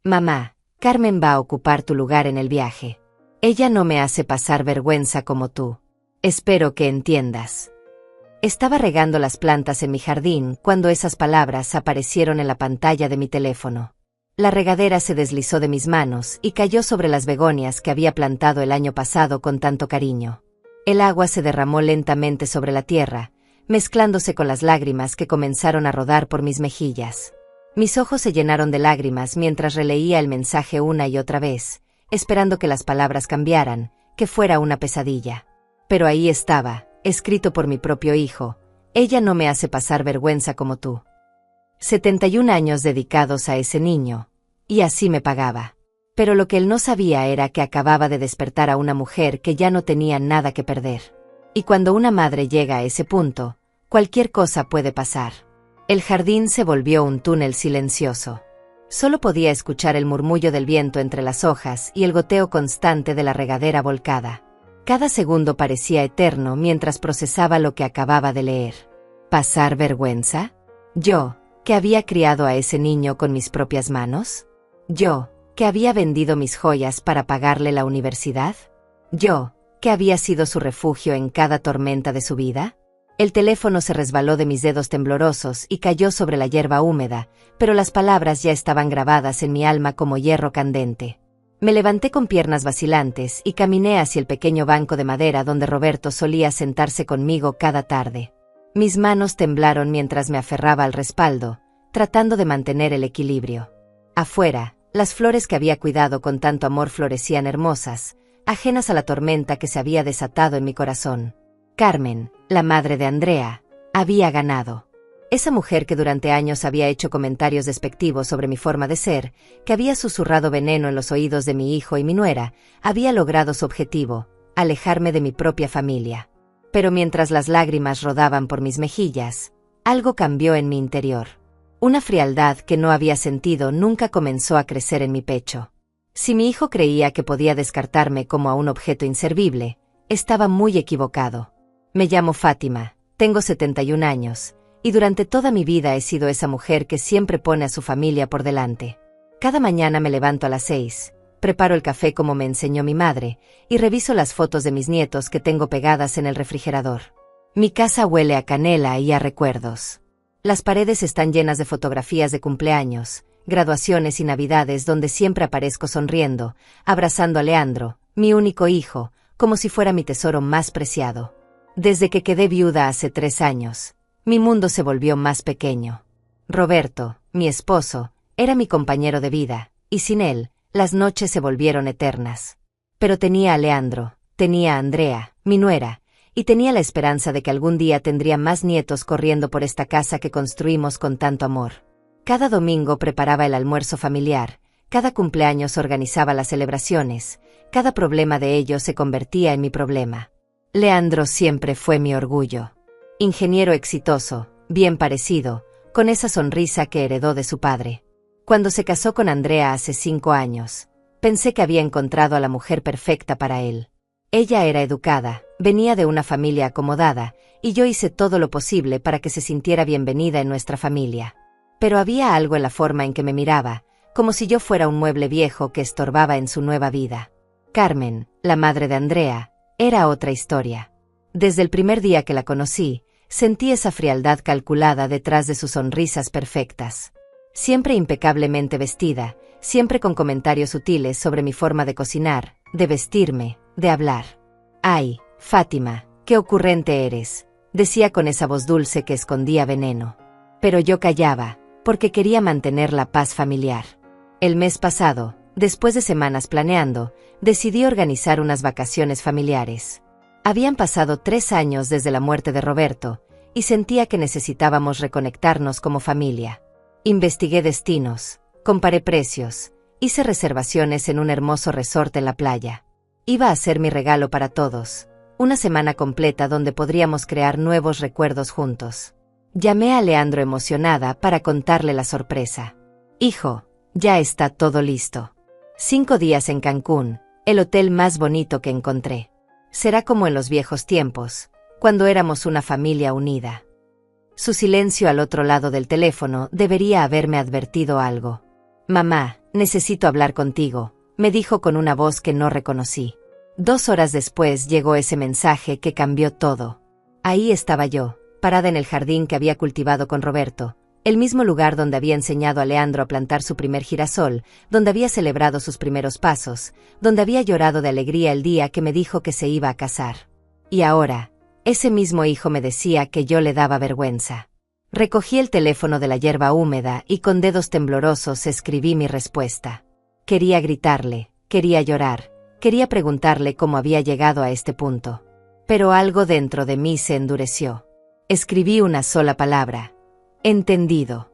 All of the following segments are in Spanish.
Mamá, Carmen va a ocupar tu lugar en el viaje. Ella no me hace pasar vergüenza como tú. Espero que entiendas. Estaba regando las plantas en mi jardín cuando esas palabras aparecieron en la pantalla de mi teléfono. La regadera se deslizó de mis manos y cayó sobre las begonias que había plantado el año pasado con tanto cariño. El agua se derramó lentamente sobre la tierra, mezclándose con las lágrimas que comenzaron a rodar por mis mejillas. Mis ojos se llenaron de lágrimas mientras releía el mensaje una y otra vez, esperando que las palabras cambiaran, que fuera una pesadilla. Pero ahí estaba, escrito por mi propio hijo: ella no me hace pasar vergüenza como tú. 71 años dedicados a ese niño, y así me pagaba. Pero lo que él no sabía era que acababa de despertar a una mujer que ya no tenía nada que perder. Y cuando una madre llega a ese punto, cualquier cosa puede pasar. El jardín se volvió un túnel silencioso. Solo podía escuchar el murmullo del viento entre las hojas y el goteo constante de la regadera volcada. Cada segundo parecía eterno mientras procesaba lo que acababa de leer. ¿Pasar vergüenza? ¿Yo, que había criado a ese niño con mis propias manos? ¿Yo, que había vendido mis joyas para pagarle la universidad? ¿Yo, que había sido su refugio en cada tormenta de su vida? El teléfono se resbaló de mis dedos temblorosos y cayó sobre la hierba húmeda, pero las palabras ya estaban grabadas en mi alma como hierro candente. Me levanté con piernas vacilantes y caminé hacia el pequeño banco de madera donde Roberto solía sentarse conmigo cada tarde. Mis manos temblaron mientras me aferraba al respaldo, tratando de mantener el equilibrio. Afuera, las flores que había cuidado con tanto amor florecían hermosas, ajenas a la tormenta que se había desatado en mi corazón. Carmen, la madre de Andrea, había ganado. Esa mujer que durante años había hecho comentarios despectivos sobre mi forma de ser, que había susurrado veneno en los oídos de mi hijo y mi nuera, había logrado su objetivo: alejarme de mi propia familia. Pero mientras las lágrimas rodaban por mis mejillas, algo cambió en mi interior. Una frialdad que no había sentido nunca comenzó a crecer en mi pecho. Si mi hijo creía que podía descartarme como a un objeto inservible, estaba muy equivocado. Me llamo Fátima, tengo 71 años, y durante toda mi vida he sido esa mujer que siempre pone a su familia por delante. Cada mañana me levanto a las 6, preparo el café como me enseñó mi madre, y reviso las fotos de mis nietos que tengo pegadas en el refrigerador. Mi casa huele a canela y a recuerdos. Las paredes están llenas de fotografías de cumpleaños, graduaciones y navidades donde siempre aparezco sonriendo, abrazando a Leandro, mi único hijo, como si fuera mi tesoro más preciado. Desde que quedé viuda hace 3 años, mi mundo se volvió más pequeño. Roberto, mi esposo, era mi compañero de vida, y sin él, las noches se volvieron eternas. Pero tenía a Leandro, tenía a Andrea, mi nuera, y tenía la esperanza de que algún día tendría más nietos corriendo por esta casa que construimos con tanto amor. Cada domingo preparaba el almuerzo familiar, cada cumpleaños organizaba las celebraciones, cada problema de ellos se convertía en mi problema. Leandro siempre fue mi orgullo. Ingeniero exitoso, bien parecido, con esa sonrisa que heredó de su padre. Cuando se casó con Andrea hace 5 años, pensé que había encontrado a la mujer perfecta para él. Ella era educada, venía de una familia acomodada, y yo hice todo lo posible para que se sintiera bienvenida en nuestra familia. Pero había algo en la forma en que me miraba, como si yo fuera un mueble viejo que estorbaba en su nueva vida. Carmen, la madre de Andrea, era otra historia. Desde el primer día que la conocí, sentí esa frialdad calculada detrás de sus sonrisas perfectas. Siempre impecablemente vestida, siempre con comentarios sutiles sobre mi forma de cocinar, de vestirme, de hablar. «Ay, Fátima, qué ocurrente eres», decía con esa voz dulce que escondía veneno. Pero yo callaba, porque quería mantener la paz familiar. El mes pasado, después de semanas planeando, decidí organizar unas vacaciones familiares. Habían pasado 3 años desde la muerte de Roberto, y sentía que necesitábamos reconectarnos como familia. Investigué destinos, comparé precios, hice reservaciones en un hermoso resort en la playa. Iba a ser mi regalo para todos, una semana completa donde podríamos crear nuevos recuerdos juntos. Llamé a Leandro emocionada para contarle la sorpresa. «Hijo, ya está todo listo. 5 días en Cancún, el hotel más bonito que encontré. Será como en los viejos tiempos, cuando éramos una familia unida». Su silencio al otro lado del teléfono debería haberme advertido algo. «Mamá, necesito hablar contigo, me dijo con una voz que no reconocí. 2 horas después llegó ese mensaje que cambió todo. Ahí estaba yo, parada en el jardín que había cultivado con Roberto, el mismo lugar donde había enseñado a Leandro a plantar su primer girasol, donde había celebrado sus primeros pasos, donde había llorado de alegría el día que me dijo que se iba a casar. Y ahora, ese mismo hijo me decía que yo le daba vergüenza. Recogí el teléfono de la hierba húmeda y con dedos temblorosos escribí mi respuesta. Quería gritarle, quería llorar, quería preguntarle cómo había llegado a este punto. Pero algo dentro de mí se endureció. Escribí una sola palabra. Entendido.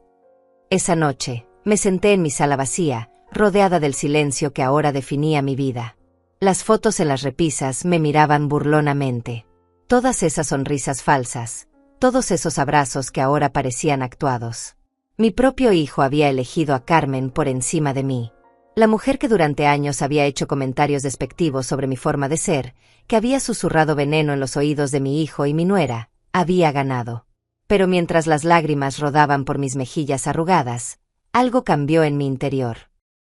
Esa noche, me senté en mi sala vacía, rodeada del silencio que ahora definía mi vida. Las fotos en las repisas me miraban burlonamente. Todas esas sonrisas falsas, todos esos abrazos que ahora parecían actuados. Mi propio hijo había elegido a Carmen por encima de mí. La mujer que durante años había hecho comentarios despectivos sobre mi forma de ser, que había susurrado veneno en los oídos de mi hijo y mi nuera, había ganado. Pero mientras las lágrimas rodaban por mis mejillas arrugadas, algo cambió en mi interior.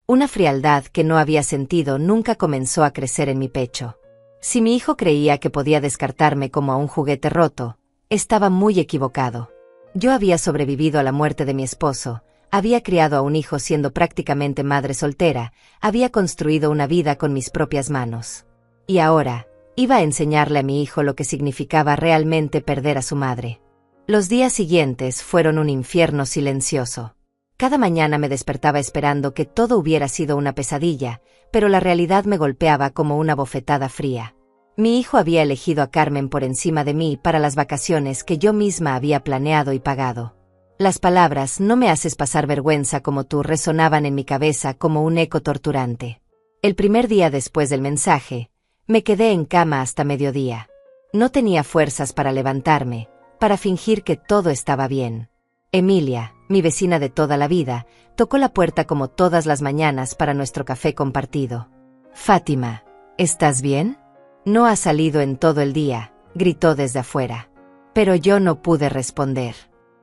Una frialdad que no había sentido nunca comenzó a crecer en mi pecho. Si mi hijo creía que podía descartarme como a un juguete roto, estaba muy equivocado. Yo había sobrevivido a la muerte de mi esposo, había criado a un hijo siendo prácticamente madre soltera, había construido una vida con mis propias manos. Y ahora, iba a enseñarle a mi hijo lo que significaba realmente perder a su madre. Los días siguientes fueron un infierno silencioso. Cada mañana me despertaba esperando que todo hubiera sido una pesadilla, pero la realidad me golpeaba como una bofetada fría. Mi hijo había elegido a Carmen por encima de mí para las vacaciones que yo misma había planeado y pagado. Las palabras "no me haces pasar vergüenza como tú" resonaban en mi cabeza como un eco torturante. El primer día después del mensaje, me quedé en cama hasta mediodía. No tenía fuerzas para levantarme, para fingir que todo estaba bien. Emilia, mi vecina de toda la vida, tocó la puerta como todas las mañanas para nuestro café compartido. «Fátima, ¿estás bien? No has salido en todo el día», gritó desde afuera. Pero yo no pude responder.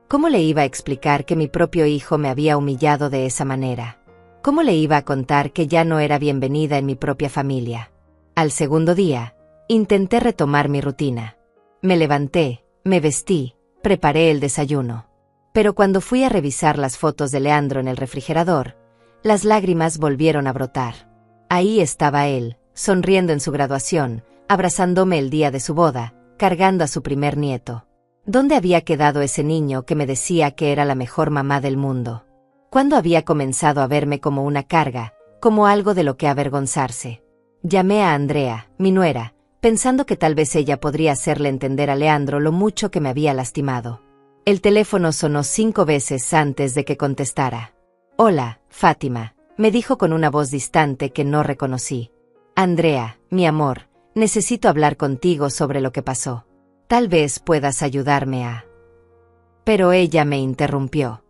¿Cómo le iba a explicar que mi propio hijo me había humillado de esa manera? ¿Cómo le iba a contar que ya no era bienvenida en mi propia familia? Al segundo día, intenté retomar mi rutina. Me levanté, me vestí, preparé el desayuno. Pero cuando fui a revisar las fotos de Leandro en el refrigerador, las lágrimas volvieron a brotar. Ahí estaba él, sonriendo en su graduación, abrazándome el día de su boda, cargando a su primer nieto. ¿Dónde había quedado ese niño que me decía que era la mejor mamá del mundo? ¿Cuándo había comenzado a verme como una carga, como algo de lo que avergonzarse? Llamé a Andrea, mi nuera, pensando que tal vez ella podría hacerle entender a Leandro lo mucho que me había lastimado. El teléfono sonó 5 veces antes de que contestara. «Hola, Fátima», me dijo con una voz distante que no reconocí. «Andrea, mi amor, necesito hablar contigo sobre lo que pasó. Tal vez puedas ayudarme a...». Pero ella me interrumpió.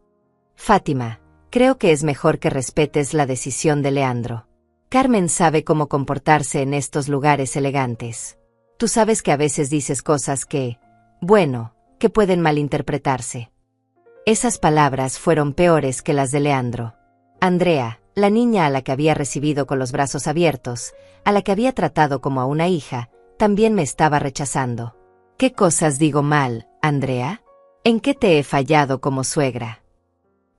«Fátima, creo que es mejor que respetes la decisión de Leandro. Carmen sabe cómo comportarse en estos lugares elegantes. Tú sabes que a veces dices cosas que, bueno, que pueden malinterpretarse». Esas palabras fueron peores que las de Leandro. Andrea, la niña a la que había recibido con los brazos abiertos, a la que había tratado como a una hija, también me estaba rechazando. «¿Qué cosas digo mal, Andrea? ¿En qué te he fallado como suegra?».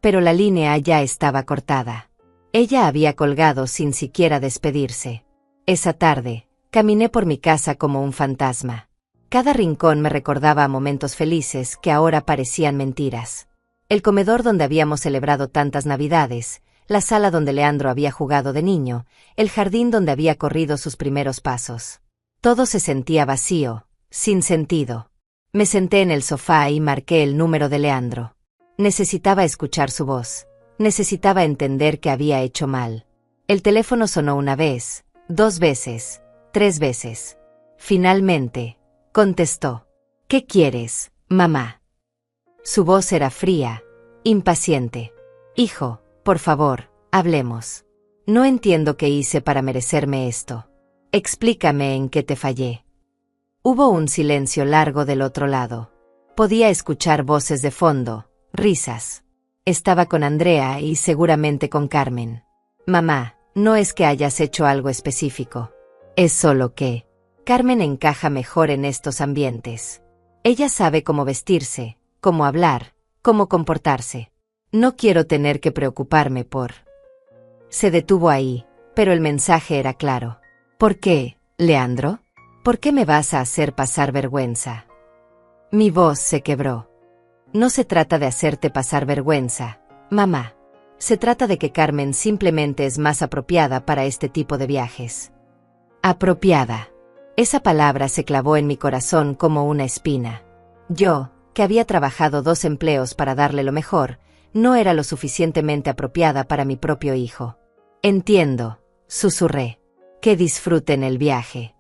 Pero la línea ya estaba cortada. Ella había colgado sin siquiera despedirse. Esa tarde, caminé por mi casa como un fantasma. Cada rincón me recordaba a momentos felices que ahora parecían mentiras. El comedor donde habíamos celebrado tantas Navidades, la sala donde Leandro había jugado de niño, el jardín donde había corrido sus primeros pasos. Todo se sentía vacío, sin sentido. Me senté en el sofá y marqué el número de Leandro. Necesitaba escuchar su voz. Necesitaba entender que había hecho mal. El teléfono sonó 1 vez, 2 veces, 3 veces. Finalmente, contestó. «¿Qué quieres, mamá?». Su voz era fría, impaciente. «Hijo, por favor, hablemos. No entiendo qué hice para merecerme esto. Explícame en qué te fallé». Hubo un silencio largo del otro lado. Podía escuchar voces de fondo, risas. Estaba con Andrea y seguramente con Carmen. Mamá, no es que hayas hecho algo específico. Es solo que Carmen encaja mejor en estos ambientes. Ella sabe cómo vestirse, cómo hablar, cómo comportarse. No quiero tener que preocuparme por... Se detuvo ahí, pero el mensaje era claro. ¿Por qué, Leandro? ¿Por qué me vas a hacer pasar vergüenza? Mi voz se quebró. No se trata de hacerte pasar vergüenza, mamá. Se trata de que Carmen simplemente es más apropiada para este tipo de viajes. Apropiada. Esa palabra se clavó en mi corazón como una espina. Yo, que había trabajado 2 empleos para darle lo mejor, no era lo suficientemente apropiada para mi propio hijo. Entiendo, susurré. Que disfruten el viaje.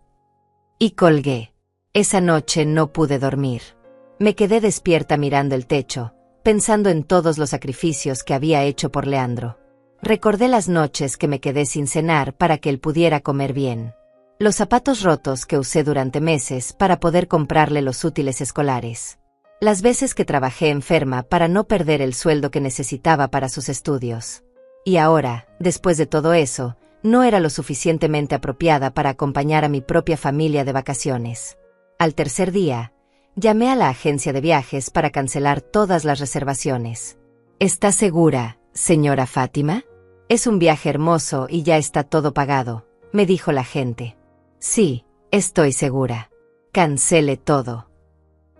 Y colgué. Esa noche no pude dormir. Me quedé despierta mirando el techo, pensando en todos los sacrificios que había hecho por Leandro. Recordé las noches que me quedé sin cenar para que él pudiera comer bien. Los zapatos rotos que usé durante meses para poder comprarle los útiles escolares. Las veces que trabajé enferma para no perder el sueldo que necesitaba para sus estudios. Y ahora, después de todo eso, no era lo suficientemente apropiada para acompañar a mi propia familia de vacaciones. Al tercer día, llamé a la agencia de viajes para cancelar todas las reservaciones. ¿Está segura, señora Fátima? Es un viaje hermoso y ya está todo pagado, me dijo la agente. Sí, estoy segura. Cancele todo.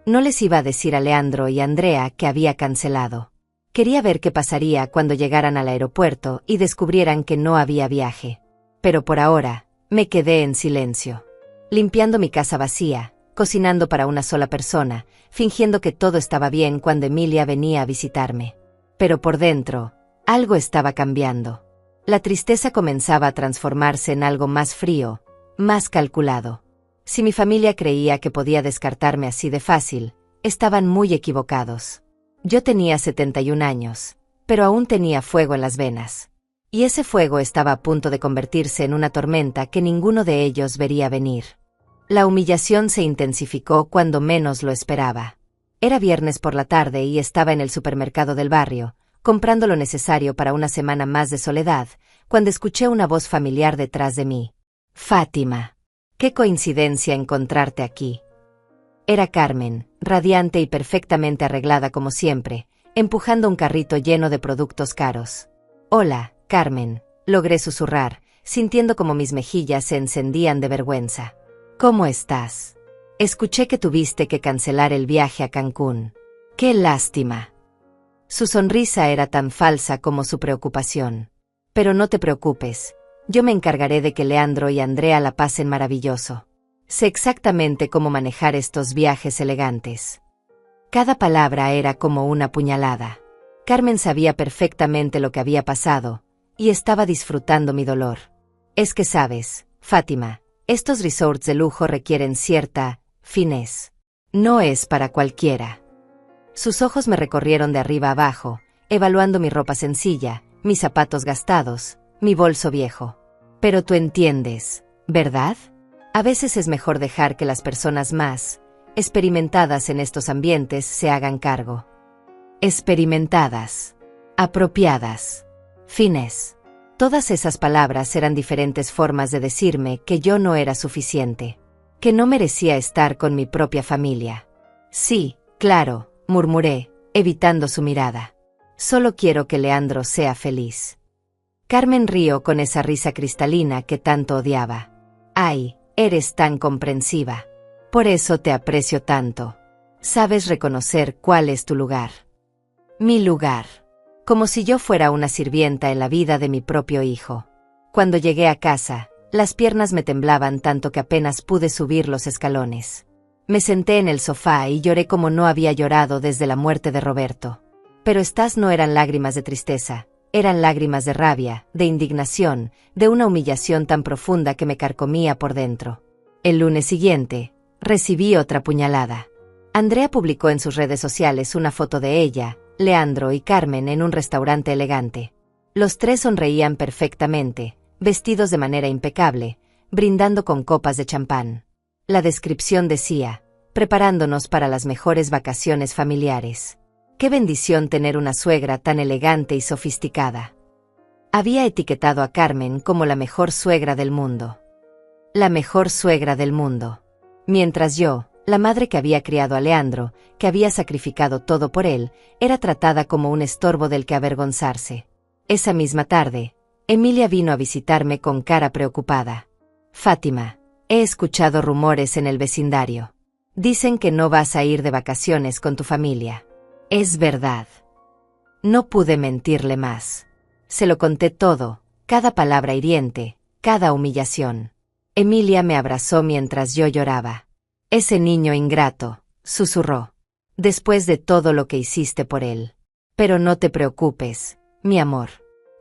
No les iba a decir a Leandro y a Andrea que había cancelado. Quería ver qué pasaría cuando llegaran al aeropuerto y descubrieran que no había viaje. Pero por ahora, me quedé en silencio. Limpiando mi casa vacía, cocinando para una sola persona, fingiendo que todo estaba bien cuando Emilia venía a visitarme. Pero por dentro, algo estaba cambiando. La tristeza comenzaba a transformarse en algo más frío, más calculado. Si mi familia creía que podía descartarme así de fácil, estaban muy equivocados. Yo tenía 71 años, pero aún tenía fuego en las venas. Y ese fuego estaba a punto de convertirse en una tormenta que ninguno de ellos vería venir. La humillación se intensificó cuando menos lo esperaba. Era viernes por la tarde y estaba en el supermercado del barrio, comprando lo necesario para una semana más de soledad, cuando escuché una voz familiar detrás de mí. Fátima. Qué coincidencia encontrarte aquí. Era Carmen, radiante y perfectamente arreglada como siempre, empujando un carrito lleno de productos caros. Hola, Carmen, logré susurrar, sintiendo como mis mejillas se encendían de vergüenza. ¿Cómo estás? Escuché que tuviste que cancelar el viaje a Cancún. ¡Qué lástima! Su sonrisa era tan falsa como su preocupación. Pero no te preocupes, yo me encargaré de que Leandro y Andrea la pasen maravilloso. Sé exactamente cómo manejar estos viajes elegantes. Cada palabra era como una puñalada. Carmen sabía perfectamente lo que había pasado, y estaba disfrutando mi dolor. Es que sabes, Fátima, estos resorts de lujo requieren cierta finesse. No es para cualquiera. Sus ojos me recorrieron de arriba a abajo, evaluando mi ropa sencilla, mis zapatos gastados, mi bolso viejo. Pero tú entiendes, ¿verdad? A veces es mejor dejar que las personas más experimentadas en estos ambientes se hagan cargo. Experimentadas, apropiadas, fines. Todas esas palabras eran diferentes formas de decirme que yo no era suficiente, que no merecía estar con mi propia familia. Sí, claro, murmuré, evitando su mirada. Solo quiero que Leandro sea feliz. Carmen rió con esa risa cristalina que tanto odiaba. Ay, eres tan comprensiva. Por eso te aprecio tanto. Sabes reconocer cuál es tu lugar. Mi lugar. Como si yo fuera una sirvienta en la vida de mi propio hijo. Cuando llegué a casa, las piernas me temblaban tanto que apenas pude subir los escalones. Me senté en el sofá y lloré como no había llorado desde la muerte de Roberto. Pero estas no eran lágrimas de tristeza, eran lágrimas de rabia, de indignación, de una humillación tan profunda que me carcomía por dentro. El lunes siguiente, recibí otra puñalada. Andrea publicó en sus redes sociales una foto de ella, Leandro y Carmen en un restaurante elegante. Los tres sonreían perfectamente, vestidos de manera impecable, brindando con copas de champán. La descripción decía, preparándonos para las mejores vacaciones familiares. Qué bendición tener una suegra tan elegante y sofisticada. Había etiquetado a Carmen como la mejor suegra del mundo. La mejor suegra del mundo. Mientras yo, la madre que había criado a Leandro, que había sacrificado todo por él, era tratada como un estorbo del que avergonzarse. Esa misma tarde, Emilia vino a visitarme con cara preocupada. Fátima, he escuchado rumores en el vecindario. Dicen que no vas a ir de vacaciones con tu familia. Es verdad. No pude mentirle más. Se lo conté todo, cada palabra hiriente, cada humillación. Emilia me abrazó mientras yo lloraba. Ese niño ingrato, susurró. Después de todo lo que hiciste por él. Pero no te preocupes, mi amor.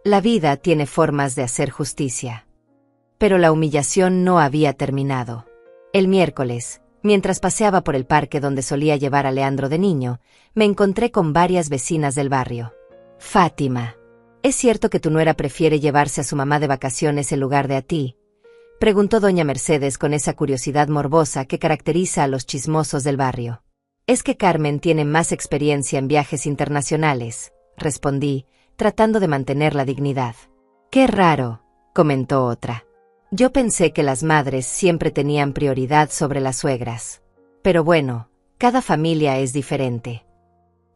La vida tiene formas de hacer justicia. Pero la humillación no había terminado. El miércoles, mientras paseaba por el parque donde solía llevar a Leandro de niño, me encontré con varias vecinas del barrio. Fátima, ¿es cierto que tu nuera prefiere llevarse a su mamá de vacaciones en lugar de a ti? Preguntó doña Mercedes con esa curiosidad morbosa que caracteriza a los chismosos del barrio. Es que Carmen tiene más experiencia en viajes internacionales, respondí, tratando de mantener la dignidad. Qué raro, comentó otra. Yo pensé que las madres siempre tenían prioridad sobre las suegras. Pero bueno, cada familia es diferente.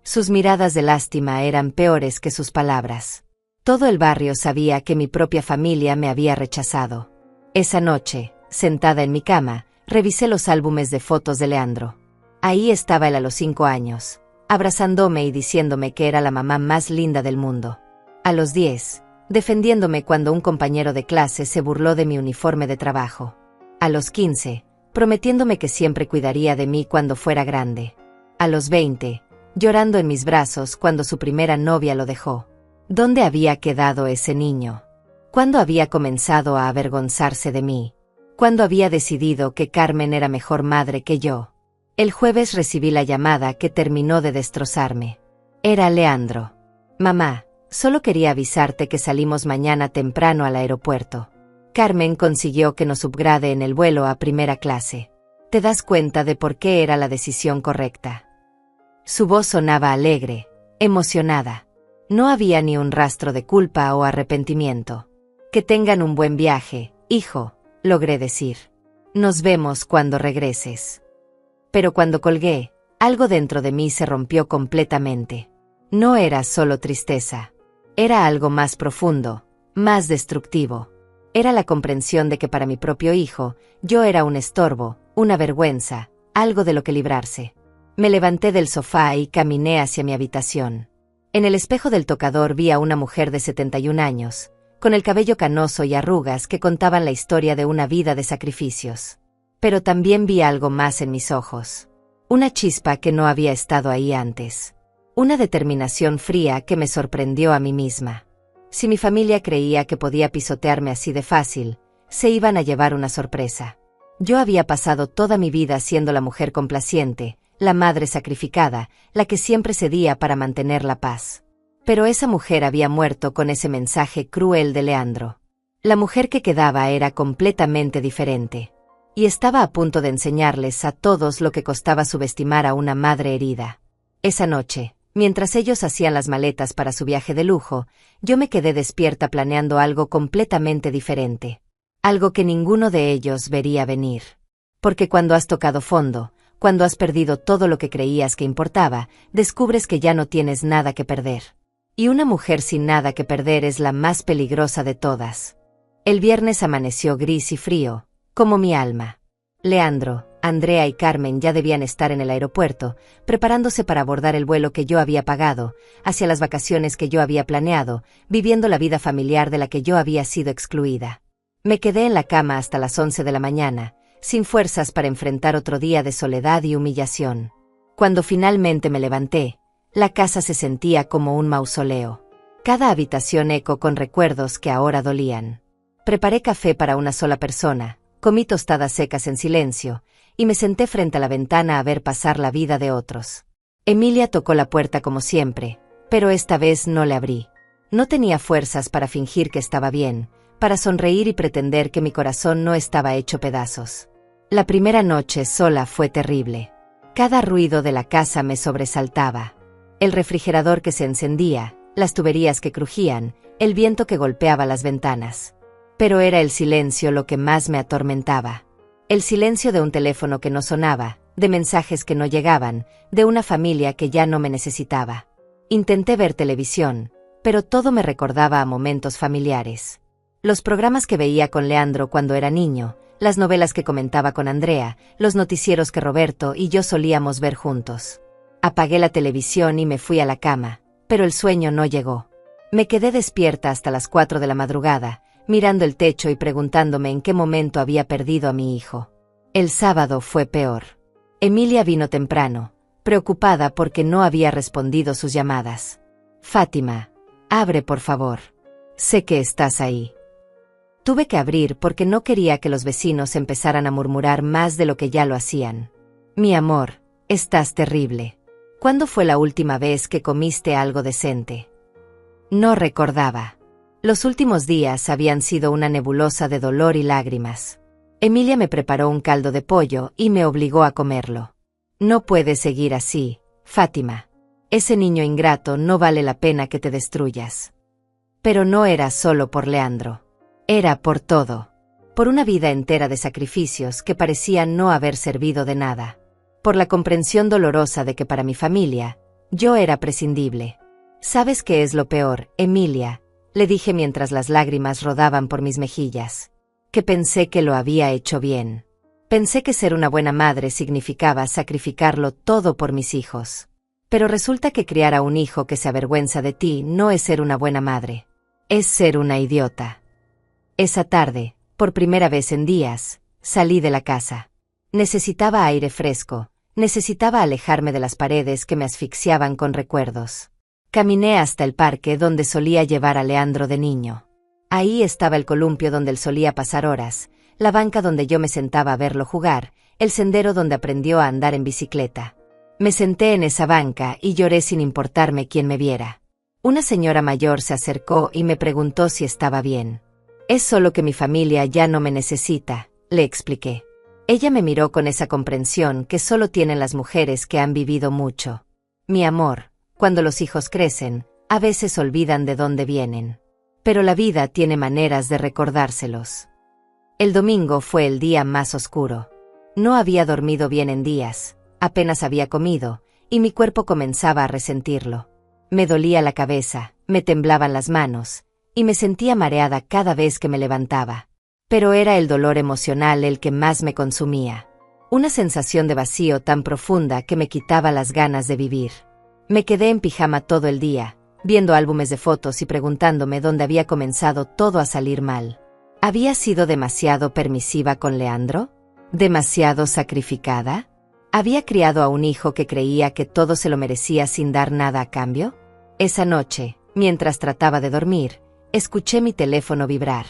Sus miradas de lástima eran peores que sus palabras. Todo el barrio sabía que mi propia familia me había rechazado. Esa noche, sentada en mi cama, revisé los álbumes de fotos de Leandro. Ahí estaba él a los 5 años, abrazándome y diciéndome que era la mamá más linda del mundo. A los 10, defendiéndome cuando un compañero de clase se burló de mi uniforme de trabajo. A los 15, prometiéndome que siempre cuidaría de mí cuando fuera grande. A los 20, llorando en mis brazos cuando su primera novia lo dejó. ¿Dónde había quedado ese niño? ¿Cuándo había comenzado a avergonzarse de mí? ¿Cuándo había decidido que Carmen era mejor madre que yo? El jueves recibí la llamada que terminó de destrozarme. Era Leandro. Mamá, solo quería avisarte que salimos mañana temprano al aeropuerto. Carmen consiguió que nos upgrade en el vuelo a primera clase. ¿Te das cuenta de por qué era la decisión correcta? Su voz sonaba alegre, emocionada. No había ni un rastro de culpa o arrepentimiento. Que tengan un buen viaje, hijo, logré decir. Nos vemos cuando regreses. Pero cuando colgué, algo dentro de mí se rompió completamente. No era solo tristeza. Era algo más profundo, más destructivo. Era la comprensión de que para mi propio hijo, yo era un estorbo, una vergüenza, algo de lo que librarse. Me levanté del sofá y caminé hacia mi habitación. En el espejo del tocador vi a una mujer de 71 años, con el cabello canoso y arrugas que contaban la historia de una vida de sacrificios. Pero también vi algo más en mis ojos. Una chispa que no había estado ahí antes. Una determinación fría que me sorprendió a mí misma. Si mi familia creía que podía pisotearme así de fácil, se iban a llevar una sorpresa. Yo había pasado toda mi vida siendo la mujer complaciente, la madre sacrificada, la que siempre cedía para mantener la paz. Pero esa mujer había muerto con ese mensaje cruel de Leandro. La mujer que quedaba era completamente diferente. Y estaba a punto de enseñarles a todos lo que costaba subestimar a una madre herida. Esa noche, mientras ellos hacían las maletas para su viaje de lujo, yo me quedé despierta planeando algo completamente diferente. Algo que ninguno de ellos vería venir. Porque cuando has tocado fondo, cuando has perdido todo lo que creías que importaba, descubres que ya no tienes nada que perder. Y una mujer sin nada que perder es la más peligrosa de todas. El viernes amaneció gris y frío, como mi alma. Leandro, Andrea y Carmen ya debían estar en el aeropuerto, preparándose para abordar el vuelo que yo había pagado, hacia las vacaciones que yo había planeado, viviendo la vida familiar de la que yo había sido excluida. Me quedé en la cama hasta las 11 de la mañana, sin fuerzas para enfrentar otro día de soledad y humillación. Cuando finalmente me levanté, la casa se sentía como un mausoleo. Cada habitación eco con recuerdos que ahora dolían. Preparé café para una sola persona, comí tostadas secas en silencio, y me senté frente a la ventana a ver pasar la vida de otros. Emilia tocó la puerta como siempre, pero esta vez no le abrí. No tenía fuerzas para fingir que estaba bien, para sonreír y pretender que mi corazón no estaba hecho pedazos. La primera noche sola fue terrible. Cada ruido de la casa me sobresaltaba. El refrigerador que se encendía, las tuberías que crujían, el viento que golpeaba las ventanas. Pero era el silencio lo que más me atormentaba. El silencio de un teléfono que no sonaba, de mensajes que no llegaban, de una familia que ya no me necesitaba. Intenté ver televisión, pero todo me recordaba a momentos familiares. Los programas que veía con Leandro cuando era niño, las novelas que comentaba con Andrea, los noticieros que Roberto y yo solíamos ver juntos. Apagué la televisión y me fui a la cama, pero el sueño no llegó. Me quedé despierta hasta las 4 de la madrugada, mirando el techo y preguntándome en qué momento había perdido a mi hijo. El sábado fue peor. Emilia vino temprano, preocupada porque no había respondido sus llamadas. Fátima, abre por favor. Sé que estás ahí. Tuve que abrir porque no quería que los vecinos empezaran a murmurar más de lo que ya lo hacían. Mi amor, estás terrible. ¿Cuándo fue la última vez que comiste algo decente? No recordaba. Los últimos días habían sido una nebulosa de dolor y lágrimas. Emilia me preparó un caldo de pollo y me obligó a comerlo. No puedes seguir así, Fátima. Ese niño ingrato no vale la pena que te destruyas. Pero no era solo por Leandro. Era por todo. Por una vida entera de sacrificios que parecían no haber servido de nada. Por la comprensión dolorosa de que para mi familia, yo era prescindible. ¿Sabes qué es lo peor, Emilia?, le dije mientras las lágrimas rodaban por mis mejillas. Que pensé que lo había hecho bien. Pensé que ser una buena madre significaba sacrificarlo todo por mis hijos. Pero resulta que criar a un hijo que se avergüenza de ti no es ser una buena madre. Es ser una idiota. Esa tarde, por primera vez en días, salí de la casa. Necesitaba aire fresco, necesitaba alejarme de las paredes que me asfixiaban con recuerdos. Caminé hasta el parque donde solía llevar a Leandro de niño. Ahí estaba el columpio donde él solía pasar horas, la banca donde yo me sentaba a verlo jugar, el sendero donde aprendió a andar en bicicleta. Me senté en esa banca y lloré sin importarme quién me viera. Una señora mayor se acercó y me preguntó si estaba bien. Es solo que mi familia ya no me necesita, le expliqué. Ella me miró con esa comprensión que solo tienen las mujeres que han vivido mucho. Mi amor, cuando los hijos crecen, a veces olvidan de dónde vienen. Pero la vida tiene maneras de recordárselos. El domingo fue el día más oscuro. No había dormido bien en días, apenas había comido, y mi cuerpo comenzaba a resentirlo. Me dolía la cabeza, me temblaban las manos, y me sentía mareada cada vez que me levantaba. Pero era el dolor emocional el que más me consumía. Una sensación de vacío tan profunda que me quitaba las ganas de vivir. Me quedé en pijama todo el día, viendo álbumes de fotos y preguntándome dónde había comenzado todo a salir mal. ¿Había sido demasiado permisiva con Leandro? ¿Demasiado sacrificada? ¿Había criado a un hijo que creía que todo se lo merecía sin dar nada a cambio? Esa noche, mientras trataba de dormir, escuché mi teléfono vibrar.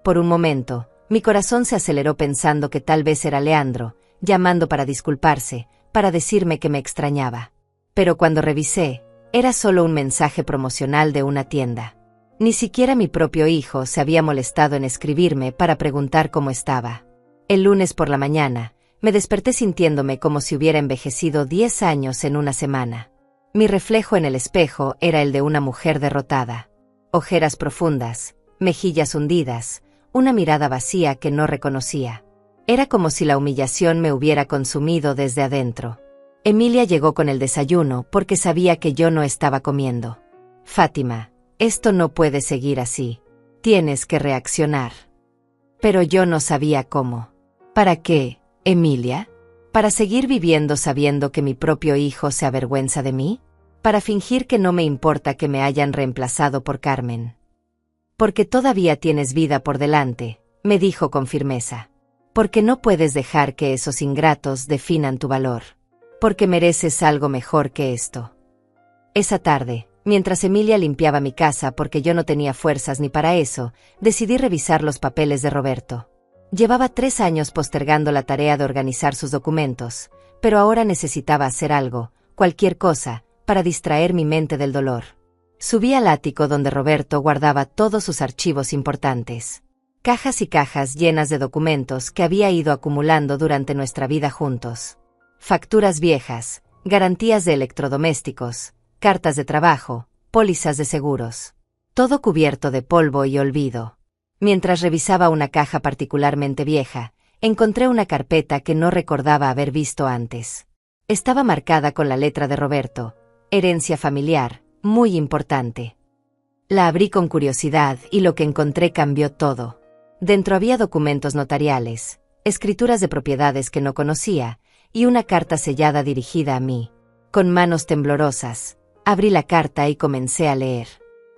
Por un momento, mi corazón se aceleró pensando que tal vez era Leandro, llamando para disculparse, para decirme que me extrañaba. Pero cuando revisé, era solo un mensaje promocional de una tienda. Ni siquiera mi propio hijo se había molestado en escribirme para preguntar cómo estaba. El lunes por la mañana, me desperté sintiéndome como si hubiera envejecido 10 años en una semana. Mi reflejo en el espejo era el de una mujer derrotada. Ojeras profundas, mejillas hundidas, una mirada vacía que no reconocía. Era como si la humillación me hubiera consumido desde adentro. Emilia llegó con el desayuno porque sabía que yo no estaba comiendo. Fátima, esto no puede seguir así. Tienes que reaccionar. Pero yo no sabía cómo. ¿Para qué, Emilia? ¿Para seguir viviendo sabiendo que mi propio hijo se avergüenza de mí? ¿Para fingir que no me importa que me hayan reemplazado por Carmen? Porque todavía tienes vida por delante, me dijo con firmeza. Porque no puedes dejar que esos ingratos definan tu valor. Porque mereces algo mejor que esto. Esa tarde, mientras Emilia limpiaba mi casa porque yo no tenía fuerzas ni para eso, decidí revisar los papeles de Roberto. Llevaba 3 años postergando la tarea de organizar sus documentos, pero ahora necesitaba hacer algo, cualquier cosa, para distraer mi mente del dolor. Subí al ático donde Roberto guardaba todos sus archivos importantes. Cajas y cajas llenas de documentos que había ido acumulando durante nuestra vida juntos. Facturas viejas, garantías de electrodomésticos, cartas de trabajo, pólizas de seguros. Todo cubierto de polvo y olvido. Mientras revisaba una caja particularmente vieja, encontré una carpeta que no recordaba haber visto antes. Estaba marcada con la letra de Roberto. Herencia familiar, muy importante. La abrí con curiosidad y lo que encontré cambió todo. Dentro había documentos notariales, escrituras de propiedades que no conocía, y una carta sellada dirigida a mí. Con manos temblorosas, abrí la carta y comencé a leer.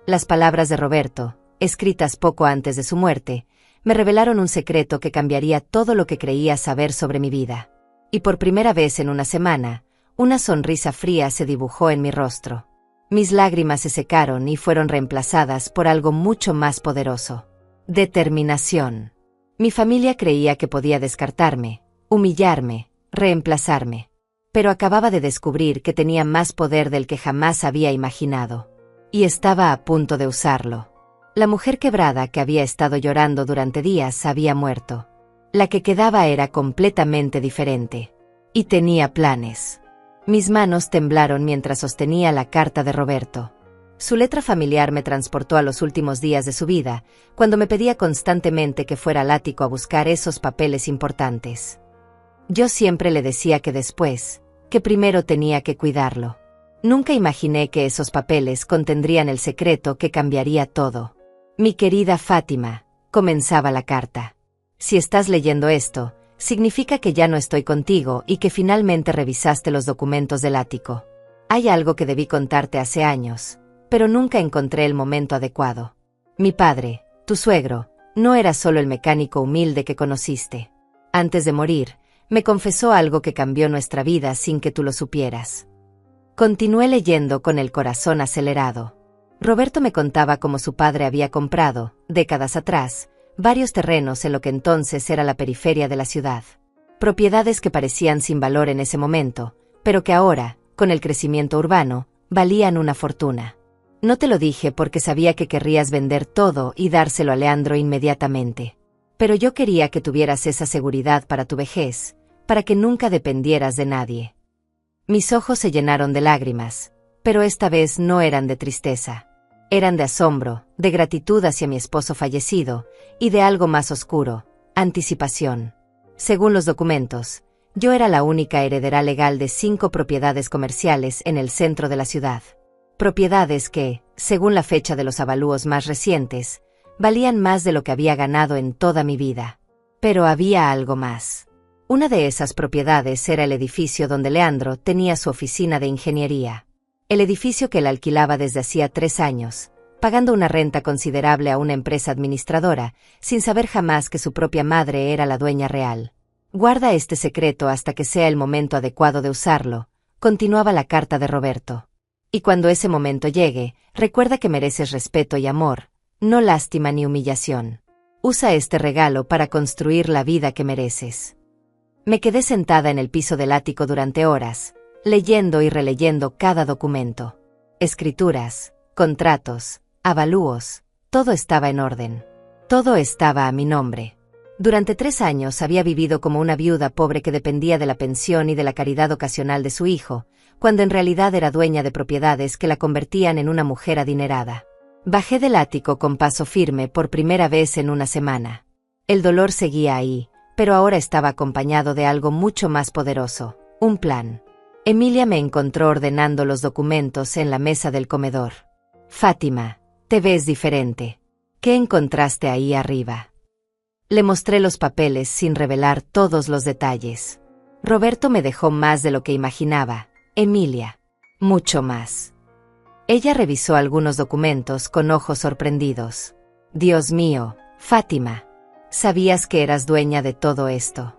Las palabras de Roberto, escritas poco antes de su muerte, me revelaron un secreto que cambiaría todo lo que creía saber sobre mi vida. Y por primera vez en una semana, una sonrisa fría se dibujó en mi rostro. Mis lágrimas se secaron y fueron reemplazadas por algo mucho más poderoso. Determinación. Mi familia creía que podía descartarme, humillarme, reemplazarme. Pero acababa de descubrir que tenía más poder del que jamás había imaginado. Y estaba a punto de usarlo. La mujer quebrada que había estado llorando durante días había muerto. La que quedaba era completamente diferente. Y tenía planes. Mis manos temblaron mientras sostenía la carta de Roberto. Su letra familiar me transportó a los últimos días de su vida, cuando me pedía constantemente que fuera al ático a buscar esos papeles importantes. Yo siempre le decía que después, que primero tenía que cuidarlo. Nunca imaginé que esos papeles contendrían el secreto que cambiaría todo. Mi querida Fátima, comenzaba la carta. Si estás leyendo esto, significa que ya no estoy contigo y que finalmente revisaste los documentos del ático. Hay algo que debí contarte hace años, pero nunca encontré el momento adecuado. Mi padre, tu suegro, no era solo el mecánico humilde que conociste. Antes de morir, me confesó algo que cambió nuestra vida sin que tú lo supieras. Continué leyendo con el corazón acelerado. Roberto me contaba cómo su padre había comprado, décadas atrás, varios terrenos en lo que entonces era la periferia de la ciudad. Propiedades que parecían sin valor en ese momento, pero que ahora, con el crecimiento urbano, valían una fortuna. No te lo dije porque sabía que querrías vender todo y dárselo a Leandro inmediatamente. Pero yo quería que tuvieras esa seguridad para tu vejez, para que nunca dependieras de nadie. Mis ojos se llenaron de lágrimas, pero esta vez no eran de tristeza. Eran de asombro, de gratitud hacia mi esposo fallecido, y de algo más oscuro, anticipación. Según los documentos, yo era la única heredera legal de 5 propiedades comerciales en el centro de la ciudad. Propiedades que, según la fecha de los avalúos más recientes, valían más de lo que había ganado en toda mi vida. Pero había algo más. Una de esas propiedades era el edificio donde Leandro tenía su oficina de ingeniería. El edificio que él alquilaba desde hacía 3 años, pagando una renta considerable a una empresa administradora, sin saber jamás que su propia madre era la dueña real. Guarda este secreto hasta que sea el momento adecuado de usarlo, continuaba la carta de Roberto. Y cuando ese momento llegue, recuerda que mereces respeto y amor, no lástima ni humillación. Usa este regalo para construir la vida que mereces. Me quedé sentada en el piso del ático durante horas, leyendo y releyendo cada documento. Escrituras, contratos, avalúos, todo estaba en orden. Todo estaba a mi nombre. Durante 3 años había vivido como una viuda pobre que dependía de la pensión y de la caridad ocasional de su hijo, cuando en realidad era dueña de propiedades que la convertían en una mujer adinerada. Bajé del ático con paso firme por primera vez en una semana. El dolor seguía ahí, pero ahora estaba acompañado de algo mucho más poderoso, un plan. Emilia me encontró ordenando los documentos en la mesa del comedor. Fátima, te ves diferente. ¿Qué encontraste ahí arriba? Le mostré los papeles sin revelar todos los detalles. Roberto me dejó más de lo que imaginaba, Emilia. Mucho más. Ella revisó algunos documentos con ojos sorprendidos. Dios mío, Fátima. ¿Sabías que eras dueña de todo esto?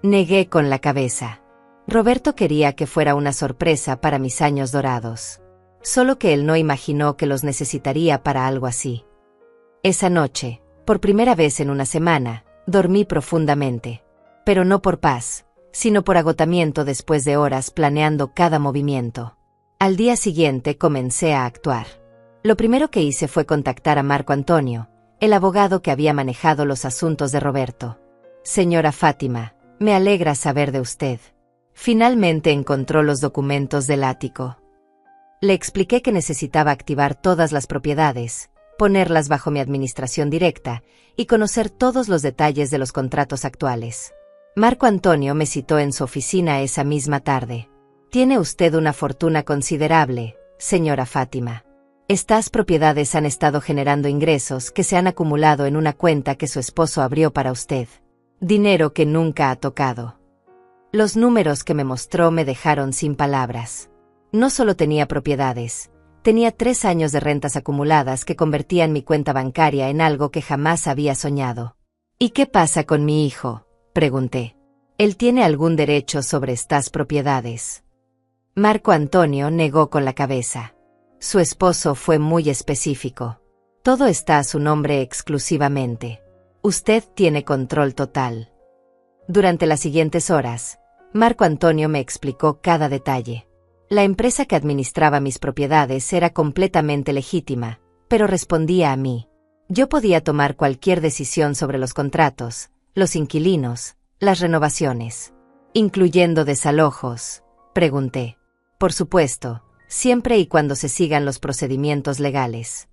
Negué con la cabeza. Roberto quería que fuera una sorpresa para mis años dorados. Solo que él no imaginó que los necesitaría para algo así. Esa noche, por primera vez en una semana, dormí profundamente. Pero no por paz, sino por agotamiento después de horas planeando cada movimiento. Al día siguiente comencé a actuar. Lo primero que hice fue contactar a Marco Antonio, el abogado que había manejado los asuntos de Roberto. Señora Fátima, me alegra saber de usted. Finalmente encontró los documentos del ático. Le expliqué que necesitaba activar todas las propiedades, ponerlas bajo mi administración directa y conocer todos los detalles de los contratos actuales. Marco Antonio me citó en su oficina esa misma tarde. «Tiene usted una fortuna considerable, señora Fátima. Estas propiedades han estado generando ingresos que se han acumulado en una cuenta que su esposo abrió para usted. Dinero que nunca ha tocado». Los números que me mostró me dejaron sin palabras. No solo tenía propiedades, tenía 3 años de rentas acumuladas que convertían mi cuenta bancaria en algo que jamás había soñado. «¿Y qué pasa con mi hijo?», pregunté. «¿Él tiene algún derecho sobre estas propiedades?». Marco Antonio negó con la cabeza. Su esposo fue muy específico. «Todo está a su nombre exclusivamente. Usted tiene control total». Durante las siguientes horas, Marco Antonio me explicó cada detalle. La empresa que administraba mis propiedades era completamente legítima, pero respondía a mí. Yo podía tomar cualquier decisión sobre los contratos, los inquilinos, las renovaciones. «¿Incluyendo desalojos?», pregunté. «Por supuesto, siempre y cuando se sigan los procedimientos legales».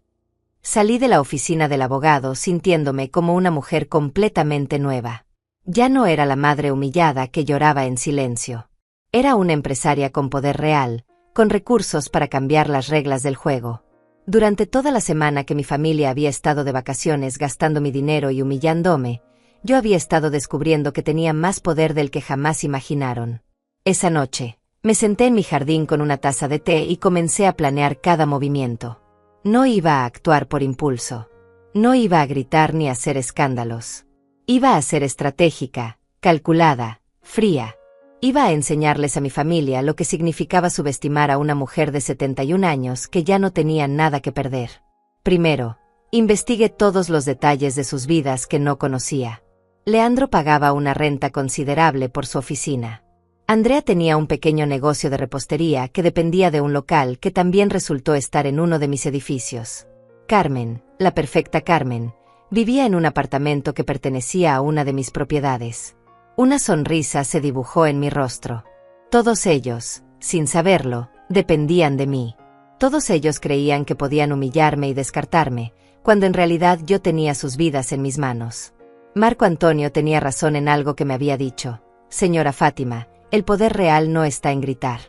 Salí de la oficina del abogado sintiéndome como una mujer completamente nueva. Ya no era la madre humillada que lloraba en silencio. Era una empresaria con poder real, con recursos para cambiar las reglas del juego. Durante toda la semana que mi familia había estado de vacaciones gastando mi dinero y humillándome, yo había estado descubriendo que tenía más poder del que jamás imaginaron. Esa noche, me senté en mi jardín con una taza de té y comencé a planear cada movimiento. No iba a actuar por impulso. No iba a gritar ni a hacer escándalos. Iba a ser estratégica, calculada, fría. Iba a enseñarles a mi familia lo que significaba subestimar a una mujer de 71 años que ya no tenía nada que perder. Primero, investigué todos los detalles de sus vidas que no conocía. Leandro pagaba una renta considerable por su oficina. Andrea tenía un pequeño negocio de repostería que dependía de un local que también resultó estar en uno de mis edificios. Carmen, la perfecta Carmen, vivía en un apartamento que pertenecía a una de mis propiedades. Una sonrisa se dibujó en mi rostro. Todos ellos, sin saberlo, dependían de mí. Todos ellos creían que podían humillarme y descartarme, cuando en realidad yo tenía sus vidas en mis manos. Marco Antonio tenía razón en algo que me había dicho. «Señora Fátima, el poder real no está en gritar.